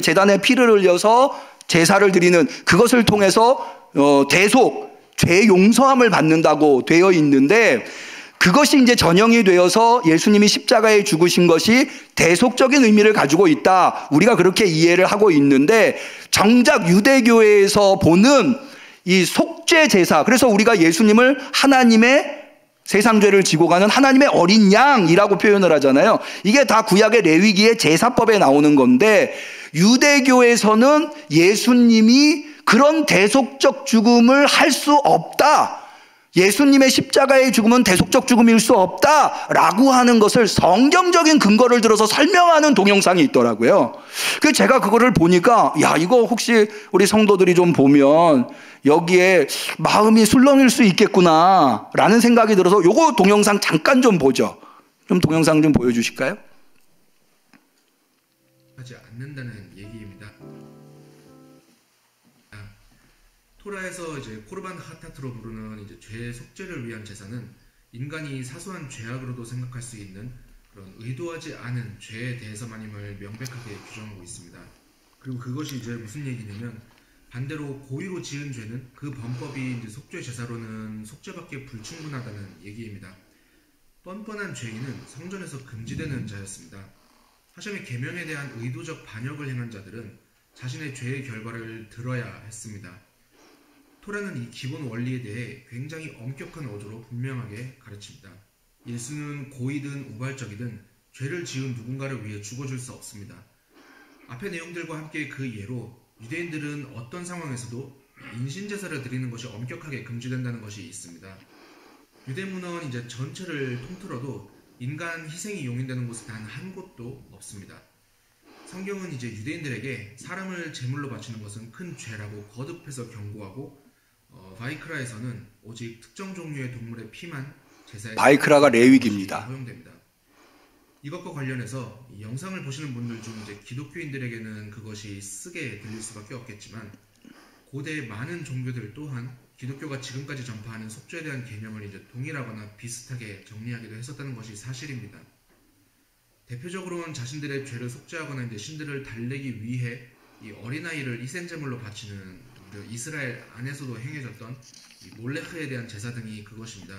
제단에 피를 흘려서 제사를 드리는, 그것을 통해서 대속, 죄 용서함을 받는다고 되어 있는데, 그것이 이제 전형이 되어서 예수님이 십자가에 죽으신 것이 대속적인 의미를 가지고 있다. 우리가 그렇게 이해를 하고 있는데, 정작 유대교에서 보는 이 속죄 제사, 그래서 우리가 예수님을 하나님의 세상 죄를 지고 가는 하나님의 어린 양이라고 표현을 하잖아요. 이게 다 구약의 레위기의 제사법에 나오는 건데, 유대교에서는 예수님이 그런 대속적 죽음을 할 수 없다. 예수님의 십자가의 죽음은 대속적 죽음일 수 없다라고 하는 것을 성경적인 근거를 들어서 설명하는 동영상이 있더라고요. 그래서 제가 그거를 보니까 이거 혹시 우리 성도들이 좀 보면 여기에 마음이 술렁일 수 있겠구나라는 생각이 들어서 요거 동영상 잠깐 좀 보죠. 좀 동영상 좀 보여주실까요? 하지 않는다는 얘기입니다. 토라에서 이제 코르반 하타트로 부르는 이제 죄 속죄를 위한 제사는 인간이 사소한 죄악으로도 생각할 수 있는 그런 의도하지 않은 죄에 대해서만임을 명백하게 규정하고 있습니다. 그리고 그것이 이제 무슨 얘기냐면, 반대로 고의로 지은 죄는 그 범법이 이제 속죄 제사로는 속죄밖에 불충분하다는 얘기입니다. 뻔뻔한 죄인은 성전에서 금지되는 자였습니다. 하셈의 계명에 대한 의도적 반역을 행한 자들은 자신의 죄의 결과를 들어야 했습니다. 토라는 이 기본 원리에 대해 굉장히 엄격한 어조로 분명하게 가르칩니다. 예수는 고의든 우발적이든 죄를 지은 누군가를 위해 죽어줄 수 없습니다. 앞의 내용들과 함께 그 예로 유대인들은 어떤 상황에서도 인신제사를 드리는 것이 엄격하게 금지된다는 것이 있습니다. 유대문화는 이제 전체를 통틀어도 인간 희생이 용인되는 곳은 단 한 곳도 없습니다. 성경은 이제 유대인들에게 사람을 제물로 바치는 것은 큰 죄라고 거듭해서 경고하고 바이크라에서는 오직 특정 종류의 동물의 피만 제사에 바이크라가 레위기입니다. 허용됩니다. 이것과 관련해서 이 영상을 보시는 분들 중 이제 기독교인들에게는 그것이 쓰게 들릴 수밖에 없겠지만 고대 많은 종교들 또한 기독교가 지금까지 전파하는 속죄에 대한 개념을 이제 동일하거나 비슷하게 정리하기도 했었다는 것이 사실입니다. 대표적으로는 자신들의 죄를 속죄하거나 이제 신들을 달래기 위해 이 어린아이를 희생제물로 바치는 이스라엘 안에서도 행해졌던 이 몰레크에 대한 제사 등이 그것입니다.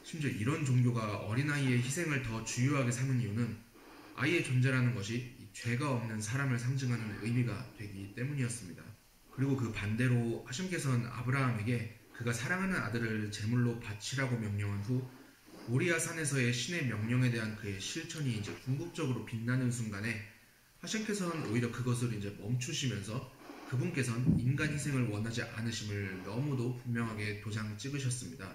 심지어 이런 종교가 어린아이의 희생을 더 중요하게 삼은 이유는 아이의 존재라는 것이 죄가 없는 사람을 상징하는 의미가 되기 때문이었습니다. 그리고 그 반대로 하심께서는 아브라함에게 그가 사랑하는 아들을 제물로 바치라고 명령한 후 모리아 산에서의 신의 명령에 대한 그의 실천이 이제 궁극적으로 빛나는 순간에 하심께서는 오히려 그것을 이제 멈추시면서 그분께서는 인간 희생을 원하지 않으심을 너무도 분명하게 도장 찍으셨습니다.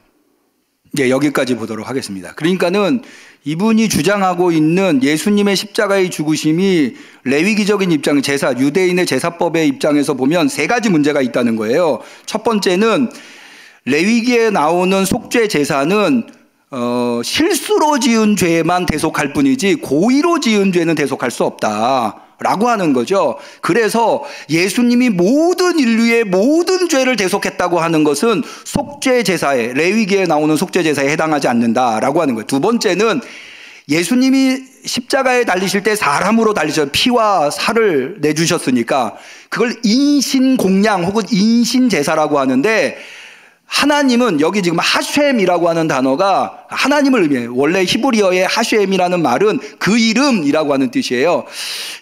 네, 여기까지 보도록 하겠습니다. 그러니까는 이분이 주장하고 있는 예수님의 십자가의 죽으심이 레위기적인 입장, 제사, 유대인의 제사법의 입장에서 보면 세 가지 문제가 있다는 거예요. 첫 번째는 레위기에 나오는 속죄 제사는 실수로 지은 죄만 대속할 뿐이지 고의로 지은 죄는 대속할 수 없다 라고 하는 거죠. 그래서 예수님이 모든 인류의 모든 죄를 대속했다고 하는 것은 속죄 제사에, 레위기에 나오는 속죄 제사에 해당하지 않는다라고 하는 거예요. 두 번째는 예수님이 십자가에 달리실 때 사람으로 달리셔서 피와 살을 내주셨으니까 그걸 인신공양 혹은 인신제사라고 하는데, 하나님은 여기 지금 하쇴이라고 하는 단어가 하나님을 의미해요. 원래 히브리어의 하쇴이라는 말은 그 이름이라고 하는 뜻이에요.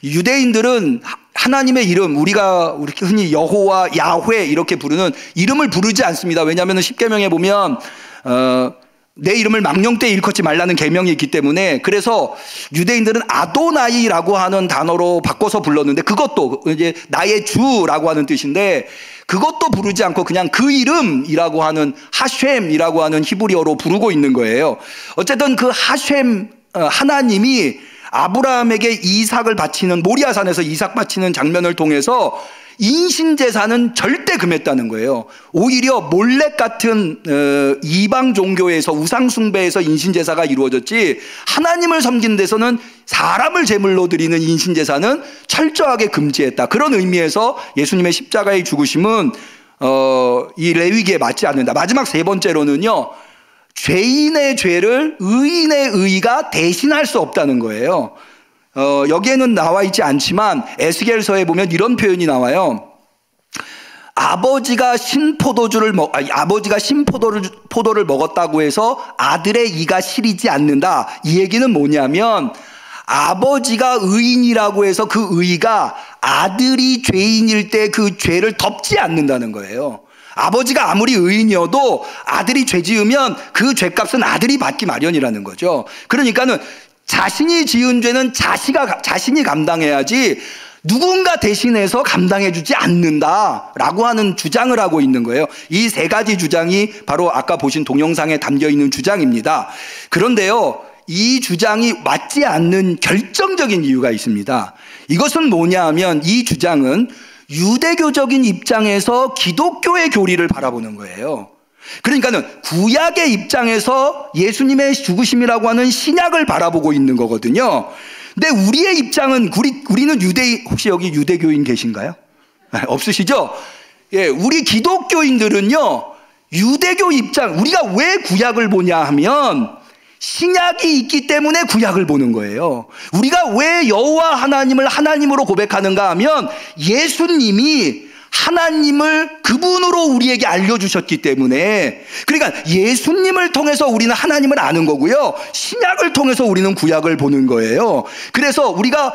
유대인들은 하나님의 이름, 우리가 흔히 여호와, 야훼 이렇게 부르는 이름을 부르지 않습니다. 왜냐하면 십계명에 보면 내 이름을 망령 때 일컫지 말라는 계명이 있기 때문에, 그래서 유대인들은 아도나이라고 하는 단어로 바꿔서 불렀는데, 그것도 이제 나의 주라고 하는 뜻인데 그것도 부르지 않고 그냥 그 이름이라고 하는 하쇴이라고 하는 히브리어로 부르고 있는 거예요. 어쨌든 그 하쇴, 하나님이 아브라함에게 이삭을 바치는, 모리아산에서 이삭 바치는 장면을 통해서 인신제사는 절대 금했다는 거예요. 오히려 몰렉 같은 이방 종교에서, 우상숭배에서 인신제사가 이루어졌지, 하나님을 섬기는 데서는 사람을 제물로 드리는 인신제사는 철저하게 금지했다. 그런 의미에서 예수님의 십자가의 죽으심은 이 레위기에 맞지 않는다. 마지막 세 번째로는요, 죄인의 죄를 의인의 의가 대신할 수 없다는 거예요. 여기에는 나와 있지 않지만 에스겔서에 보면 이런 표현이 나와요. 아버지가 신포도를 먹었다고 해서 아들의 이가 시리지 않는다. 이 얘기는 뭐냐면, 아버지가 의인이라고 해서 그 의가 아들이 죄인일 때 그 죄를 덮지 않는다는 거예요. 아버지가 아무리 의인이어도 아들이 죄 지으면 그 죄값은 아들이 받기 마련이라는 거죠. 그러니까는 자신이 지은 죄는 자신이 감당해야지 누군가 대신해서 감당해주지 않는다라고 하는 주장을 하고 있는 거예요. 이 세 가지 주장이 바로 아까 보신 동영상에 담겨 있는 주장입니다. 그런데요, 이 주장이 맞지 않는 결정적인 이유가 있습니다. 이것은 뭐냐 하면, 이 주장은 유대교적인 입장에서 기독교의 교리를 바라보는 거예요. 그러니까는 구약의 입장에서 예수님의 죽으심이라고 하는 신약을 바라보고 있는 거거든요. 근데 우리의 입장은, 우리는 유대인, 혹시 여기 유대교인 계신가요? 없으시죠? 예, 우리 기독교인들은요, 유대교 입장, 우리가 왜 구약을 보냐 하면 신약이 있기 때문에 구약을 보는 거예요. 우리가 왜 여호와 하나님을 하나님으로 고백하는가 하면 예수님이 하나님을 그분으로 우리에게 알려주셨기 때문에, 그러니까 예수님을 통해서 우리는 하나님을 아는 거고요, 신약을 통해서 우리는 구약을 보는 거예요. 그래서 우리가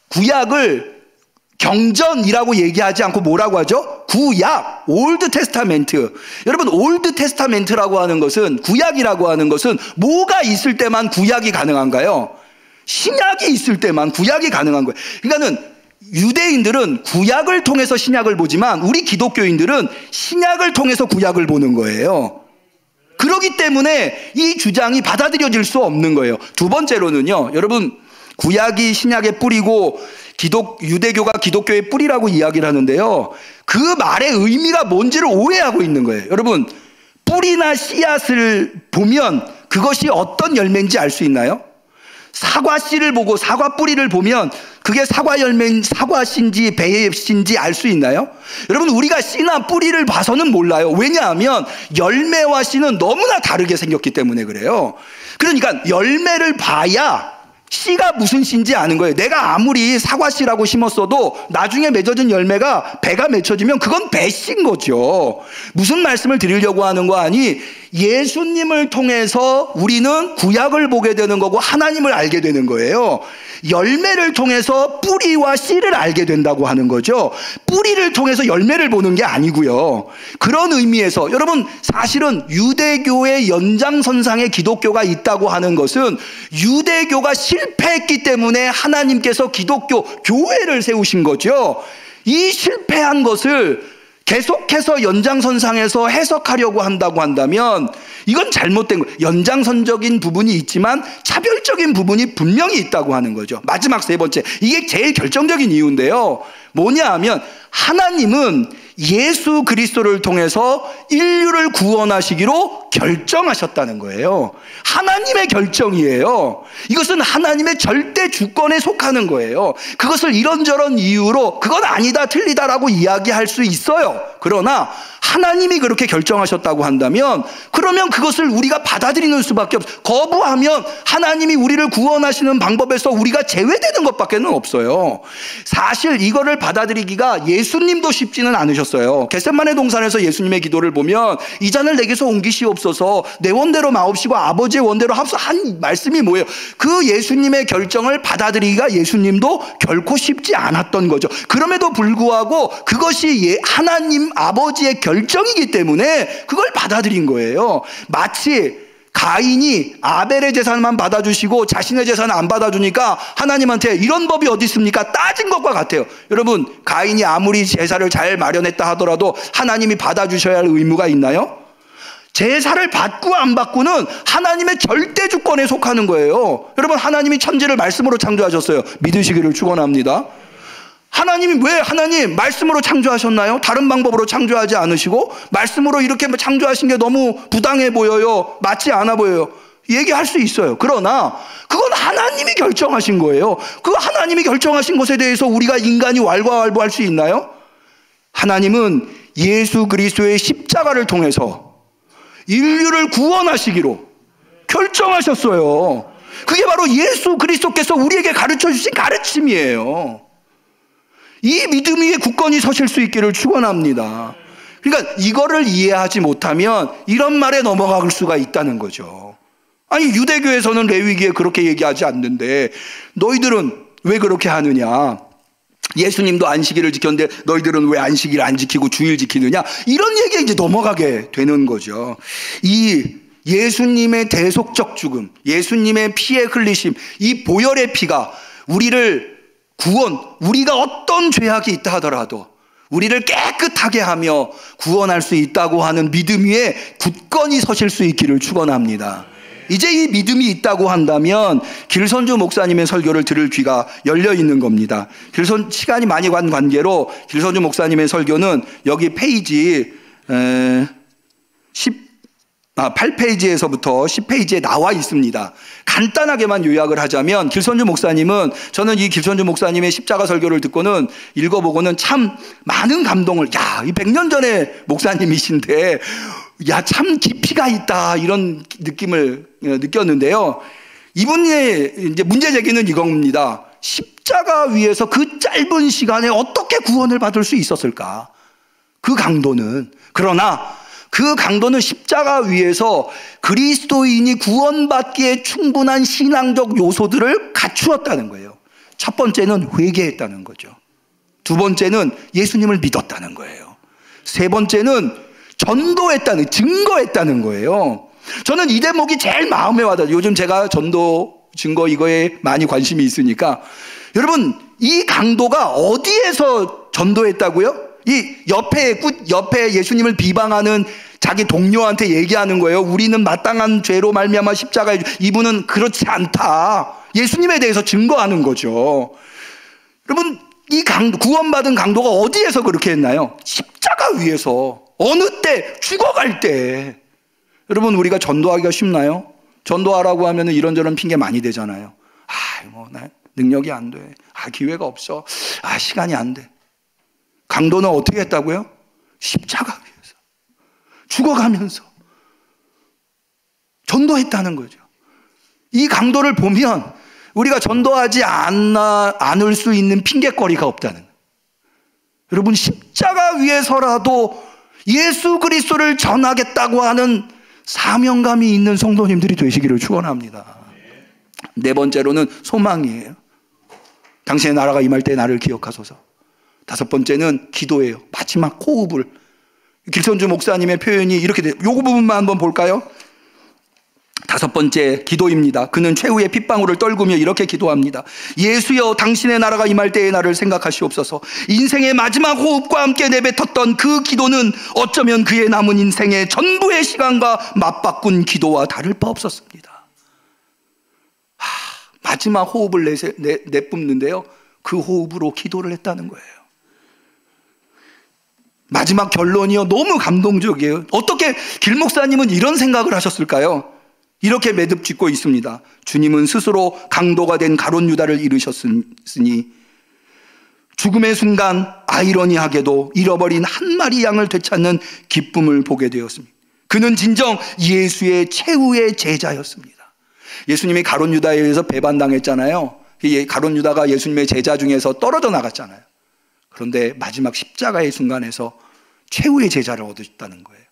구약을 경전이라고 얘기하지 않고 뭐라고 하죠? 구약, 올드 테스타멘트. 여러분, 올드 테스타멘트라고 하는 것은, 구약이라고 하는 것은 뭐가 있을 때만 구약이 가능한가요? 신약이 있을 때만 구약이 가능한 거예요. 그러니까는 유대인들은 구약을 통해서 신약을 보지만 우리 기독교인들은 신약을 통해서 구약을 보는 거예요. 그렇기 때문에 이 주장이 받아들여질 수 없는 거예요. 두 번째로는요, 여러분, 구약이 신약의 뿌리고 유대교가 기독교의 뿌리라고 이야기를 하는데요. 그 말의 의미가 뭔지를 오해하고 있는 거예요. 여러분, 뿌리나 씨앗을 보면 그것이 어떤 열매인지 알 수 있나요? 사과 씨를 보고 사과 뿌리를 보면 그게 사과 열매인 사과 씨인지 배의 씨인지 알 수 있나요? 여러분, 우리가 씨나 뿌리를 봐서는 몰라요. 왜냐하면 열매와 씨는 너무나 다르게 생겼기 때문에 그래요. 그러니까 열매를 봐야 씨가 무슨 씨인지 아는 거예요. 내가 아무리 사과 씨라고 심었어도 나중에 맺어진 열매가 배가 맺혀지면 그건 배씨인 거죠. 무슨 말씀을 드리려고 하는 거 아니? 예수님을 통해서 우리는 구약을 보게 되는 거고 하나님을 알게 되는 거예요. 열매를 통해서 뿌리와 씨를 알게 된다고 하는 거죠. 뿌리를 통해서 열매를 보는 게 아니고요. 그런 의미에서 여러분, 사실은 유대교의 연장선상에 기독교가 있다고 하는 것은 유대교가 실패했기 때문에 하나님께서 기독교 교회를 세우신 거죠. 이 실패한 것을 계속해서 연장선상에서 해석하려고 한다고 한다면 이건 잘못된 거예요. 연장선적인 부분이 있지만 차별적인 부분이 분명히 있다고 하는 거죠. 마지막 세 번째, 이게 제일 결정적인 이유인데요. 뭐냐 하면 하나님은 예수 그리스도를 통해서 인류를 구원하시기로 결정하셨다는 거예요. 하나님의 결정이에요. 이것은 하나님의 절대 주권에 속하는 거예요. 그것을 이런저런 이유로 그건 아니다 틀리다라고 이야기할 수 있어요. 그러나 하나님이 그렇게 결정하셨다고 한다면 그러면 그것을 우리가 받아들이는 수밖에 없어요. 거부하면 하나님이 우리를 구원하시는 방법에서 우리가 제외되는 것밖에 없어요. 사실 이거를 받아들이기가 예수님도 쉽지는 않으셨어요. 겟세마네 동산에서 예수님의 기도를 보면 이 잔을 내게서 옮기시옵소서, 내 원대로 마옵시고 아버지의 원대로 합소 한 말씀이 뭐예요? 그 예수님의 결정을 받아들이기가 예수님도 결코 쉽지 않았던 거죠. 그럼에도 불구하고 그것이 하나님 아버지의 결정이기 때문에 그걸 받아들인 거예요. 마치 가인이 아벨의 재산만 받아주시고 자신의 재산을 안 받아주니까 하나님한테 이런 법이 어디 있습니까? 따진 것과 같아요. 여러분, 가인이 아무리 제사를 잘 마련했다 하더라도 하나님이 받아주셔야 할 의무가 있나요? 제사를 받고 안 받고는 하나님의 절대 주권에 속하는 거예요. 여러분, 하나님이 천지를 말씀으로 창조하셨어요. 믿으시기를 축원합니다. 하나님이 왜 하나님 말씀으로 창조하셨나요? 다른 방법으로 창조하지 않으시고 말씀으로 이렇게 창조하신 게 너무 부당해 보여요, 맞지 않아 보여요, 얘기할 수 있어요. 그러나 그건 하나님이 결정하신 거예요. 그 하나님이 결정하신 것에 대해서 우리가 인간이 왈가왈부할 수 있나요? 하나님은 예수 그리스도의 십자가를 통해서 인류를 구원하시기로 결정하셨어요. 그게 바로 예수 그리스도께서 우리에게 가르쳐 주신 가르침이에요. 이 믿음 위에 굳건히 서실 수 있기를 축원합니다. 그러니까 이거를 이해하지 못하면 이런 말에 넘어갈 수가 있다는 거죠. 아니, 유대교에서는 레위기에 그렇게 얘기하지 않는데 너희들은 왜 그렇게 하느냐? 예수님도 안식일을 지켰는데 너희들은 왜 안식일 안 지키고 주일 지키느냐? 이런 얘기에 이제 넘어가게 되는 거죠. 이 예수님의 대속적 죽음, 예수님의 피의 흘리심, 이 보혈의 피가 우리를 우리가 어떤 죄악이 있다 하더라도 우리를 깨끗하게 하며 구원할 수 있다고 하는 믿음 위에 굳건히 서실 수 있기를 축원합니다. 이제 이 믿음이 있다고 한다면 길선주 목사님의 설교를 들을 귀가 열려 있는 겁니다. 시간이 많이 간 관계로 길선주 목사님의 설교는 여기 페이지 8페이지에서부터 10페이지에 나와 있습니다. 간단하게만 요약을 하자면 길선주 목사님은, 저는 이 길선주 목사님의 십자가 설교를 듣고는 읽어보고는 참 많은 감동을, 이 100년 전에 목사님이신데 참 깊이가 있다, 이런 느낌을 느꼈는데요. 이분의 이제 문제 제기는 이겁니다. 십자가 위에서 그 짧은 시간에 어떻게 구원을 받을 수 있었을까? 그 강도는, 그러나 그 강도는 십자가 위에서 그리스도인이 구원받기에 충분한 신앙적 요소들을 갖추었다는 거예요. 첫 번째는 회개했다는 거죠. 두 번째는 예수님을 믿었다는 거예요. 세 번째는 전도했다는, 증거했다는 거예요. 저는 이 대목이 제일 마음에 와닿아요. 요즘 제가 전도, 증거 이거에 많이 관심이 있으니까. 여러분, 이 강도가 어디에서 전도했다고요? 이 옆에 예수님을 비방하는 자기 동료한테 얘기하는 거예요. 우리는 마땅한 죄로 말미암아 십자가에, 이분은 그렇지 않다. 예수님에 대해서 증거하는 거죠. 여러분, 이 구원받은 강도가 어디에서 그렇게 했나요? 십자가 위에서. 어느 때? 죽어갈 때. 여러분, 우리가 전도하기가 쉽나요? 전도하라고 하면 이런저런 핑계 많이 대잖아요. 나 능력이 안 돼. 기회가 없어. 시간이 안 돼. 강도는 어떻게 했다고요? 십자가 위에서. 죽어가면서 전도했다는 거죠. 이 강도를 보면 우리가 전도하지 않을 수 있는 핑계거리가 없다는 거예요. 여러분, 십자가 위에서라도 예수 그리스도를 전하겠다고 하는 사명감이 있는 성도님들이 되시기를 축원합니다. 네 번째로는 소망이에요. 당신의 나라가 임할 때 나를 기억하소서. 다섯 번째는 기도예요. 마지막 호흡을. 길선주 목사님의 표현이 이렇게 돼요. 요거 부분만 한번 볼까요? 다섯 번째 기도입니다. 그는 최후의 핏방울을 떨구며 이렇게 기도합니다. 예수여, 당신의 나라가 임할 때의 나를 생각하시옵소서. 인생의 마지막 호흡과 함께 내뱉었던 그 기도는 어쩌면 그의 남은 인생의 전부의 시간과 맞바꾼 기도와 다를 바 없었습니다. 마지막 호흡을 내뿜는데요, 그 호흡으로 기도를 했다는 거예요. 마지막 결론이요, 너무 감동적이에요. 어떻게 길 목사님은 이런 생각을 하셨을까요? 이렇게 매듭짓고 있습니다. 주님은 스스로 강도가 된 가룟 유다를 이루셨으니 죽음의 순간 아이러니하게도 잃어버린 한 마리 양을 되찾는 기쁨을 보게 되었습니다. 그는 진정 예수의 최후의 제자였습니다. 예수님이 가룟 유다에 의해서 배반당했잖아요. 가룟 유다가 예수님의 제자 중에서 떨어져 나갔잖아요. 그런데 마지막 십자가의 순간에서 최후의 제자를 얻으셨다는 거예요.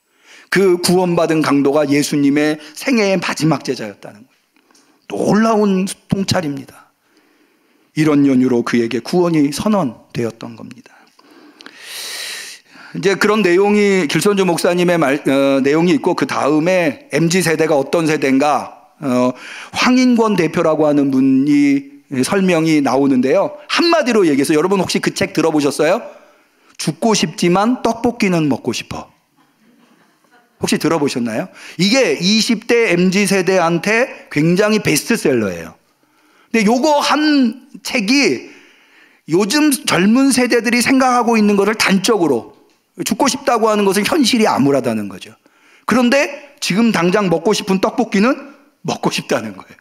그 구원받은 강도가 예수님의 생애의 마지막 제자였다는 거예요. 놀라운 통찰입니다. 이런 연유로 그에게 구원이 선언되었던 겁니다. 이제 그런 내용이 길선주 목사님의 내용이 있고, 그 다음에 MZ세대가 어떤 세대인가, 황인권 대표라고 하는 분이 설명이 나오는데요, 한마디로 얘기해서, 여러분 혹시 그 책 들어보셨어요? 죽고 싶지만 떡볶이는 먹고 싶어. 혹시 들어보셨나요? 이게 20대 MZ세대한테 굉장히 베스트셀러예요. 근데 요거 한 책이 요즘 젊은 세대들이 생각하고 있는 것을 단적으로, 죽고 싶다고 하는 것은 현실이 암울하다는 거죠. 그런데 지금 당장 먹고 싶은 떡볶이는 먹고 싶다는 거예요.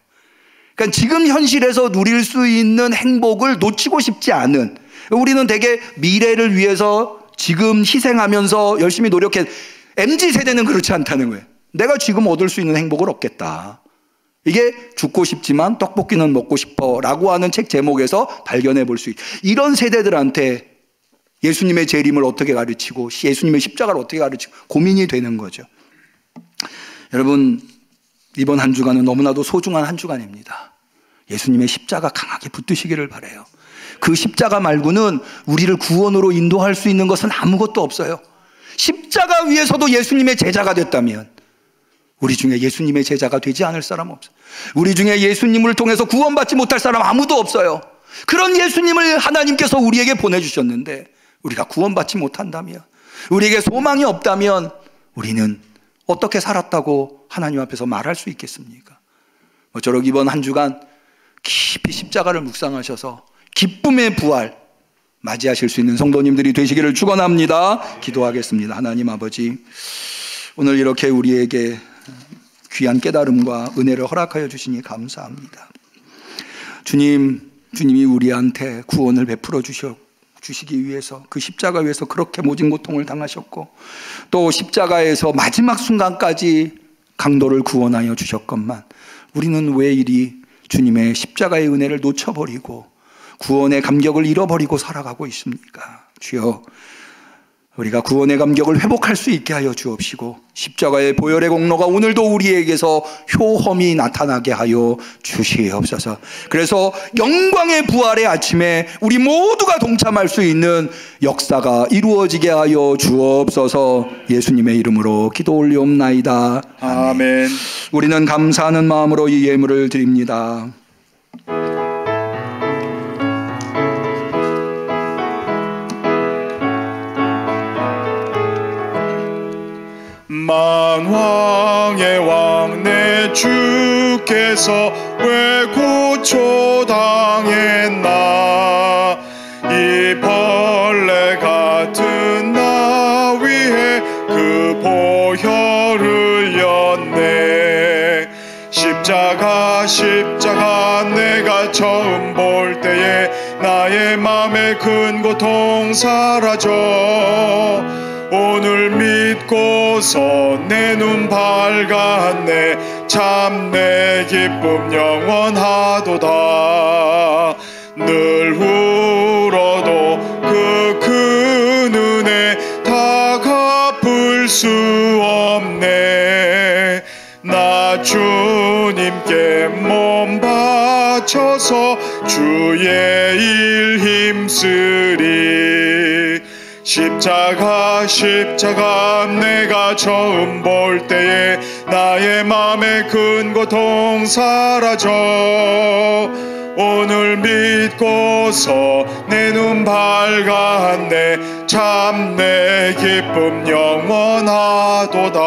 그러니까 지금 현실에서 누릴 수 있는 행복을 놓치고 싶지 않은, 우리는 되게 미래를 위해서 지금 희생하면서 열심히 노력해. MZ세대는 그렇지 않다는 거예요. 내가 지금 얻을 수 있는 행복을 얻겠다. 이게 죽고 싶지만 떡볶이는 먹고 싶어 라고 하는 책 제목에서 발견해 볼 수 있다. 이런 세대들한테 예수님의 재림을 어떻게 가르치고 예수님의 십자가를 어떻게 가르치고 고민이 되는 거죠. 여러분, 이번 한 주간은 너무나도 소중한 한 주간입니다. 예수님의 십자가 강하게 붙드시기를 바라요. 그 십자가 말고는 우리를 구원으로 인도할 수 있는 것은 아무것도 없어요. 십자가 위에서도 예수님의 제자가 됐다면 우리 중에 예수님의 제자가 되지 않을 사람 없어요. 우리 중에 예수님을 통해서 구원받지 못할 사람 아무도 없어요. 그런 예수님을 하나님께서 우리에게 보내주셨는데 우리가 구원받지 못한다면, 우리에게 소망이 없다면 우리는 어떻게 살았다고 하나님 앞에서 말할 수 있겠습니까? 모쪼록 이번 한 주간 깊이 십자가를 묵상하셔서 기쁨의 부활 맞이하실 수 있는 성도님들이 되시기를 축원합니다. 기도하겠습니다. 하나님 아버지, 오늘 이렇게 우리에게 귀한 깨달음과 은혜를 허락하여 주시니 감사합니다. 주님이 우리한테 구원을 베풀어 주시기 위해서 그 십자가 위에서 그렇게 모진 고통을 당하셨고, 또 십자가에서 마지막 순간까지 강도를 구원하여 주셨건만 우리는 왜 이리 주님의 십자가의 은혜를 놓쳐버리고 구원의 감격을 잃어버리고 살아가고 있습니까? 주여, 우리가 구원의 감격을 회복할 수 있게 하여 주옵시고, 십자가의 보혈의 공로가 오늘도 우리에게서 효험이 나타나게 하여 주시옵소서. 그래서 영광의 부활의 아침에 우리 모두가 동참할 수 있는 역사가 이루어지게 하여 주옵소서. 예수님의 이름으로 기도 올리옵나이다. 아멘. 우리는 감사하는 마음으로 이 예물을 드립니다. 만왕의 왕 내 주께서 왜 곧 초당했나. 이 벌레 같은 나 위에 그 보혈을 흘렸네. 십자가 내가 처음 볼 때에 나의 맘에 큰 고통 사라져. 오늘 믿고서 내 눈 밝았네. 참 내 기쁨 영원하도다. 늘 울어도 그 은혜 다 갚을 수 없네. 나 주님께 몸 바쳐서 주의 일 힘쓰리. 십자가 내가 처음 볼 때에 나의 맘에 큰 고통 사라져. 오늘 믿고서 내 눈 밝았네. 참 내 기쁨 영원하도다.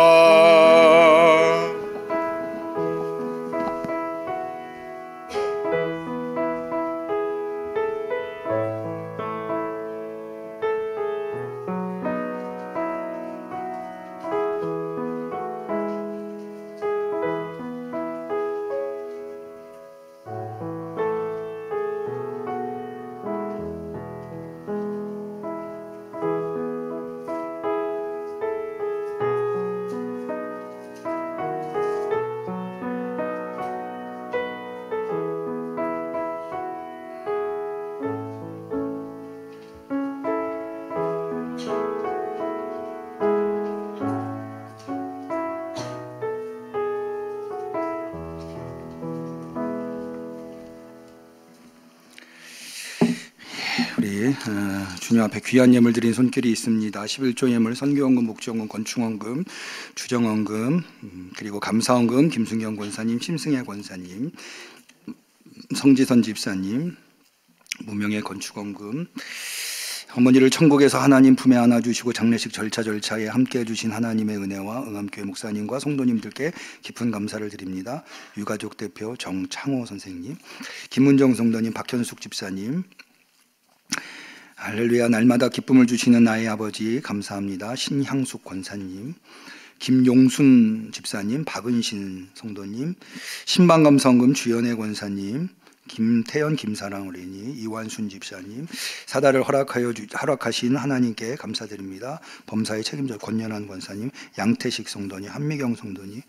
주님 앞에 귀한 예물 드린 손길이 있습니다. 11조 예물, 선교원금, 목적원금, 건축원금, 주정원금, 그리고 감사원금, 김순경 권사님, 심승혜 권사님, 성지선 집사님, 무명의 건축원금, 어머니를 천국에서 하나님 품에 안아주시고 장례식 절차에 함께해 주신 하나님의 은혜와 응암교회 목사님과 성도님들께 깊은 감사를 드립니다. 유가족 대표 정창호 선생님, 김문정 성도님, 박현숙 집사님, 할렐루야, 날마다 기쁨을 주시는 나의 아버지 감사합니다. 신향숙 권사님, 김용순 집사님, 박은신 성도님, 신방감성금 주연애 권사님, 김태연 김사랑 어린이, 이완순 집사님, 사다를 허락하신 하나님께 감사드립니다. 범사의 책임자 권연한 권사님, 양태식 성도님, 한미경 성도님,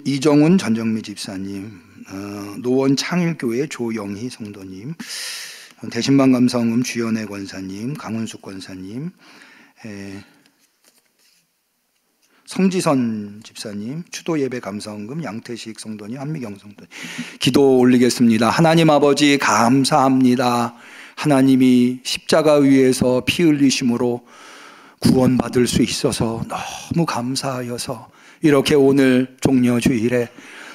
이정훈 전정미 집사님, 노원 창일교회 조영희 성도님, 대신방 감사원금 주연애 권사님, 강은숙 권사님, 성지선 집사님, 추도예배 감사원금 양태식 성도님, 한미경 성도님, 기도 올리겠습니다. 하나님 아버지 감사합니다. 하나님이 십자가 위에서 피 흘리심으로 구원받을 수 있어서 너무 감사하여서 이렇게 오늘 종려주일에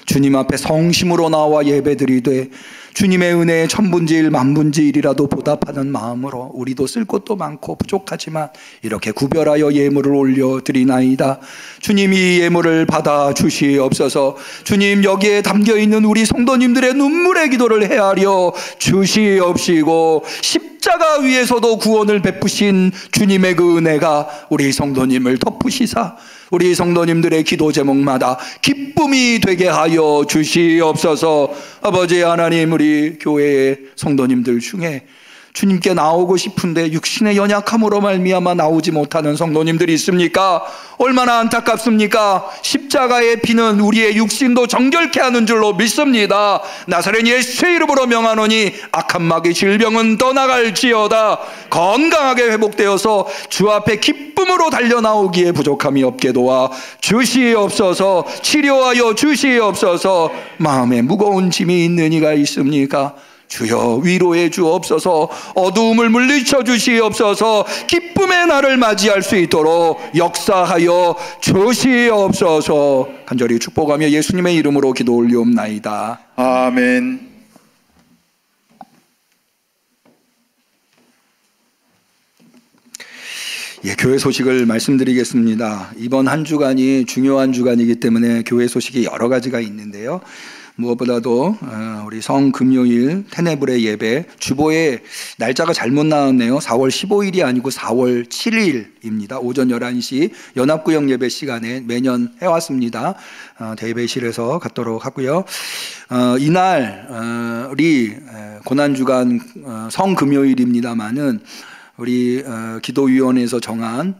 주님 앞에 성심으로 나와 예배드리되 주님의 은혜에 천분지일 만분지일이라도 보답하는 마음으로 우리도 쓸 것도 많고 부족하지만 이렇게 구별하여 예물을 올려드리나이다. 주님 이 예물을 받아 주시옵소서. 주님 여기에 담겨있는 우리 성도님들의 눈물의 기도를 헤아려 주시옵시고 십자가 위에서도 구원을 베푸신 주님의 그 은혜가 우리 성도님을 덮으시사 우리 성도님들의 기도 제목마다 기쁨이 되게 하여 주시옵소서. 아버지 하나님, 우리 교회의 성도님들 중에 주님께 나오고 싶은데 육신의 연약함으로 말미암아 나오지 못하는 성도님들이 있습니까? 얼마나 안타깝습니까? 십자가의 피는 우리의 육신도 정결케 하는 줄로 믿습니다. 나사렛 예수의 이름으로 명하노니 악한 마귀 질병은 떠나갈지어다. 건강하게 회복되어서 주 앞에 기쁨으로 달려나오기에 부족함이 없게 도와 주시옵소서. 치료하여 주시옵소서. 마음에 무거운 짐이 있는 이가 있습니까? 주여 위로해 주옵소서. 어두움을 물리쳐 주시옵소서. 기쁨의 날을 맞이할 수 있도록 역사하여 주시옵소서. 간절히 축복하며 예수님의 이름으로 기도 올리옵나이다. 아멘. 교회 소식을 말씀드리겠습니다. 이번 한 주간이 중요한 주간이기 때문에 교회 소식이 여러 가지가 있는데요. 무엇보다도 우리 성금요일 테네브레 예배 주보에 날짜가 잘못 나왔네요. 4월 15일이 아니고 4월 7일입니다. 오전 11시 연합구역 예배 시간에 매년 해왔습니다. 대배실에서 갖도록 하고요. 이날이 고난주간 성금요일입니다마는 우리 기도위원회에서 정한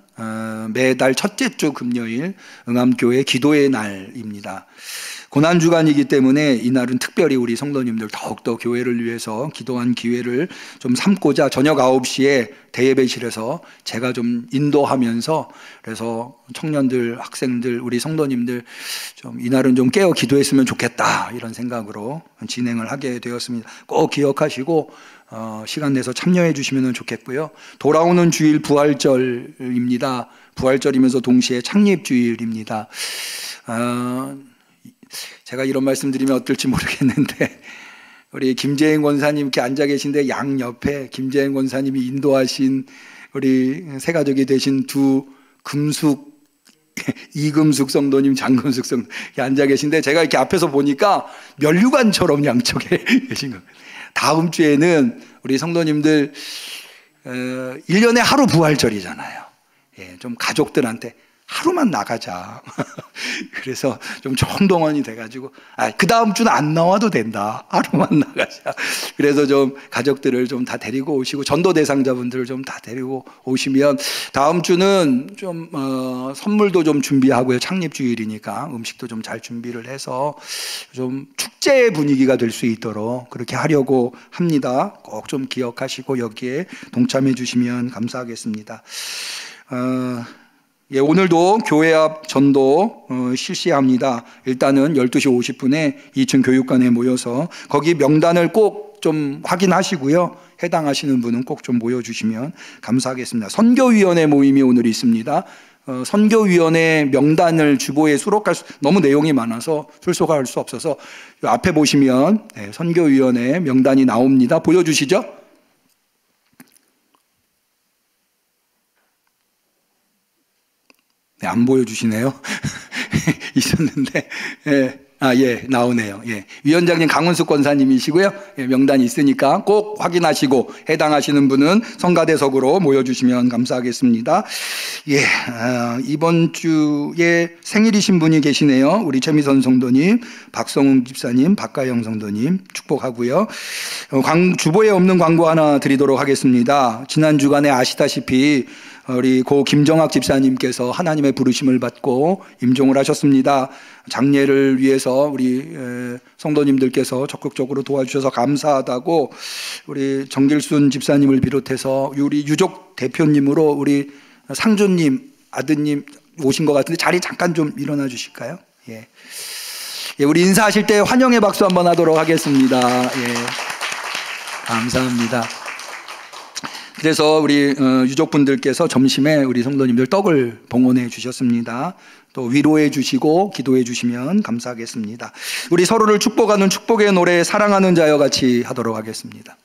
매달 첫째 주 금요일 응암교회 기도의 날입니다. 고난주간이기 때문에 이날은 특별히 우리 성도님들 더욱더 교회를 위해서 기도한 기회를 좀 삼고자 저녁 9시에 대예배실에서 제가 좀 인도하면서 그래서 청년들, 학생들, 우리 성도님들 좀 이날은 좀 깨어 기도했으면 좋겠다 이런 생각으로 진행을 하게 되었습니다. 꼭 기억하시고 시간 내서 참여해 주시면 좋겠고요. 돌아오는 주일 부활절입니다. 부활절이면서 동시에 창립주일입니다. 제가 이런 말씀 드리면 어떨지 모르겠는데 우리 김재행 권사님 이렇게 앉아 계신데 양옆에 김재행 권사님이 인도하신 우리 새가족이 되신 두 금숙 이금숙 성도님, 장금숙 성도님 앉아 계신데 제가 이렇게 앞에서 보니까 면류관처럼 양쪽에 계신 겁니다. 다음 주에는 우리 성도님들 1년에 하루 부활절이잖아요. 예, 좀 가족들한테 하루만 나가자. 그래서 좀 총동원이 돼가지고, 그 다음 주는 안 나와도 된다. 하루만 나가자. 그래서 좀 가족들을 좀 다 데리고 오시고, 전도 대상자분들을 좀 다 데리고 오시면, 다음 주는 좀, 선물도 좀 준비하고요. 창립주일이니까 음식도 좀 잘 준비를 해서 좀 축제 분위기가 될 수 있도록 그렇게 하려고 합니다. 꼭 좀 기억하시고 여기에 동참해 주시면 감사하겠습니다. 예, 오늘도 교회 앞 전도 실시합니다. 일단은 12시 50분에 2층 교육관에 모여서 거기 명단을 꼭 좀 확인하시고요. 해당하시는 분은 꼭 좀 모여주시면 감사하겠습니다. 선교위원회 모임이 오늘 있습니다. 선교위원회 명단을 주보에 수록할 너무 내용이 많아서 출석할 수 없어서 앞에 보시면 선교위원회 명단이 나옵니다. 보여주시죠. 네, 안 보여주시네요. 있었는데, 예, 나오네요. 예. 위원장님 강은숙 권사님이시고요. 예, 명단이 있으니까 꼭 확인하시고 해당하시는 분은 성가대석으로 모여주시면 감사하겠습니다. 예, 이번 주에 생일이신 분이 계시네요. 우리 최미선 성도님, 박성웅 집사님, 박가영 성도님 축복하고요. 주보에 없는 광고 하나 드리도록 하겠습니다. 지난 주간에 아시다시피 우리 고 김정학 집사님께서 하나님의 부르심을 받고 임종을 하셨습니다. 장례를 위해서 우리 성도님들께서 적극적으로 도와주셔서 감사하다고 우리 정길순 집사님을 비롯해서 우리 유족 대표님으로 우리 상조님 아드님 오신 것 같은데 자리 잠깐 좀 일어나 주실까요? 예. 예, 우리 인사하실 때 환영의 박수 한번 하도록 하겠습니다. 예. 감사합니다. 그래서 우리 유족분들께서 점심에 우리 성도님들 떡을 봉헌해 주셨습니다. 또 위로해 주시고 기도해 주시면 감사하겠습니다. 우리 서로를 축복하는 축복의 노래 사랑하는 자여 같이 하도록 하겠습니다.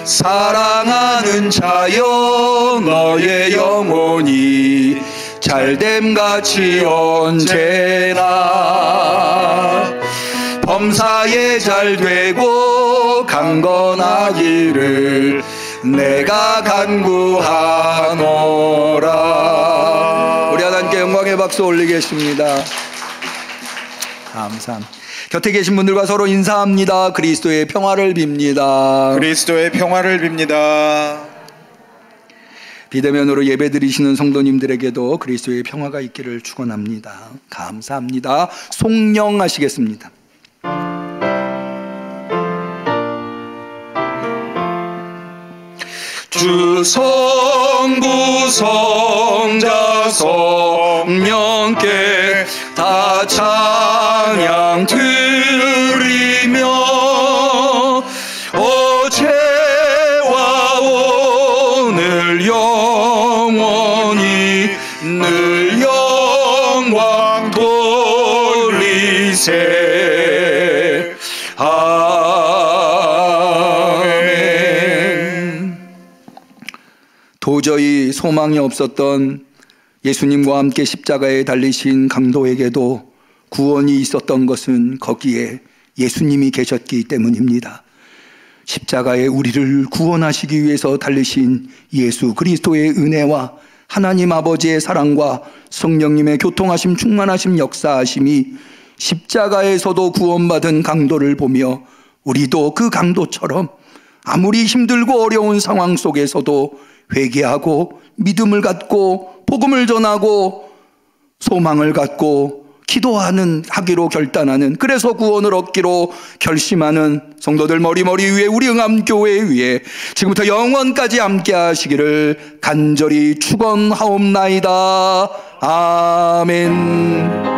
사랑하는 자여 너의 영혼이 잘됨같이 언제나 범사에 잘되고 강건하기를 내가 간구하노라. 우리 하나님께 영광의 박수 올리겠습니다. 감사합니다. 곁에 계신 분들과 서로 인사합니다. 그리스도의 평화를 빕니다. 그리스도의 평화를 빕니다. 비대면으로 예배드리시는 성도님들에게도 그리스도의 평화가 있기를 축원합니다. 감사합니다. 송영하시겠습니다. 주 성부 성자 성령께 다 찬양 드리며 어제와 오늘 영원히 늘 영광 돌리세. 도저히 소망이 없었던 예수님과 함께 십자가에 달리신 강도에게도 구원이 있었던 것은 거기에 예수님이 계셨기 때문입니다. 십자가에 우리를 구원하시기 위해서 달리신 예수 그리스도의 은혜와 하나님 아버지의 사랑과 성령님의 교통하심, 충만하심, 역사하심이 십자가에서도 구원받은 강도를 보며 우리도 그 강도처럼 아무리 힘들고 어려운 상황 속에서도 회개하고 믿음을 갖고 복음을 전하고 소망을 갖고 하기로 결단하는, 그래서 구원을 얻기로 결심하는 성도들 머리머리 위에 우리 응암교회 위에 지금부터 영원까지 함께 하시기를 간절히 축원하옵나이다. 아멘.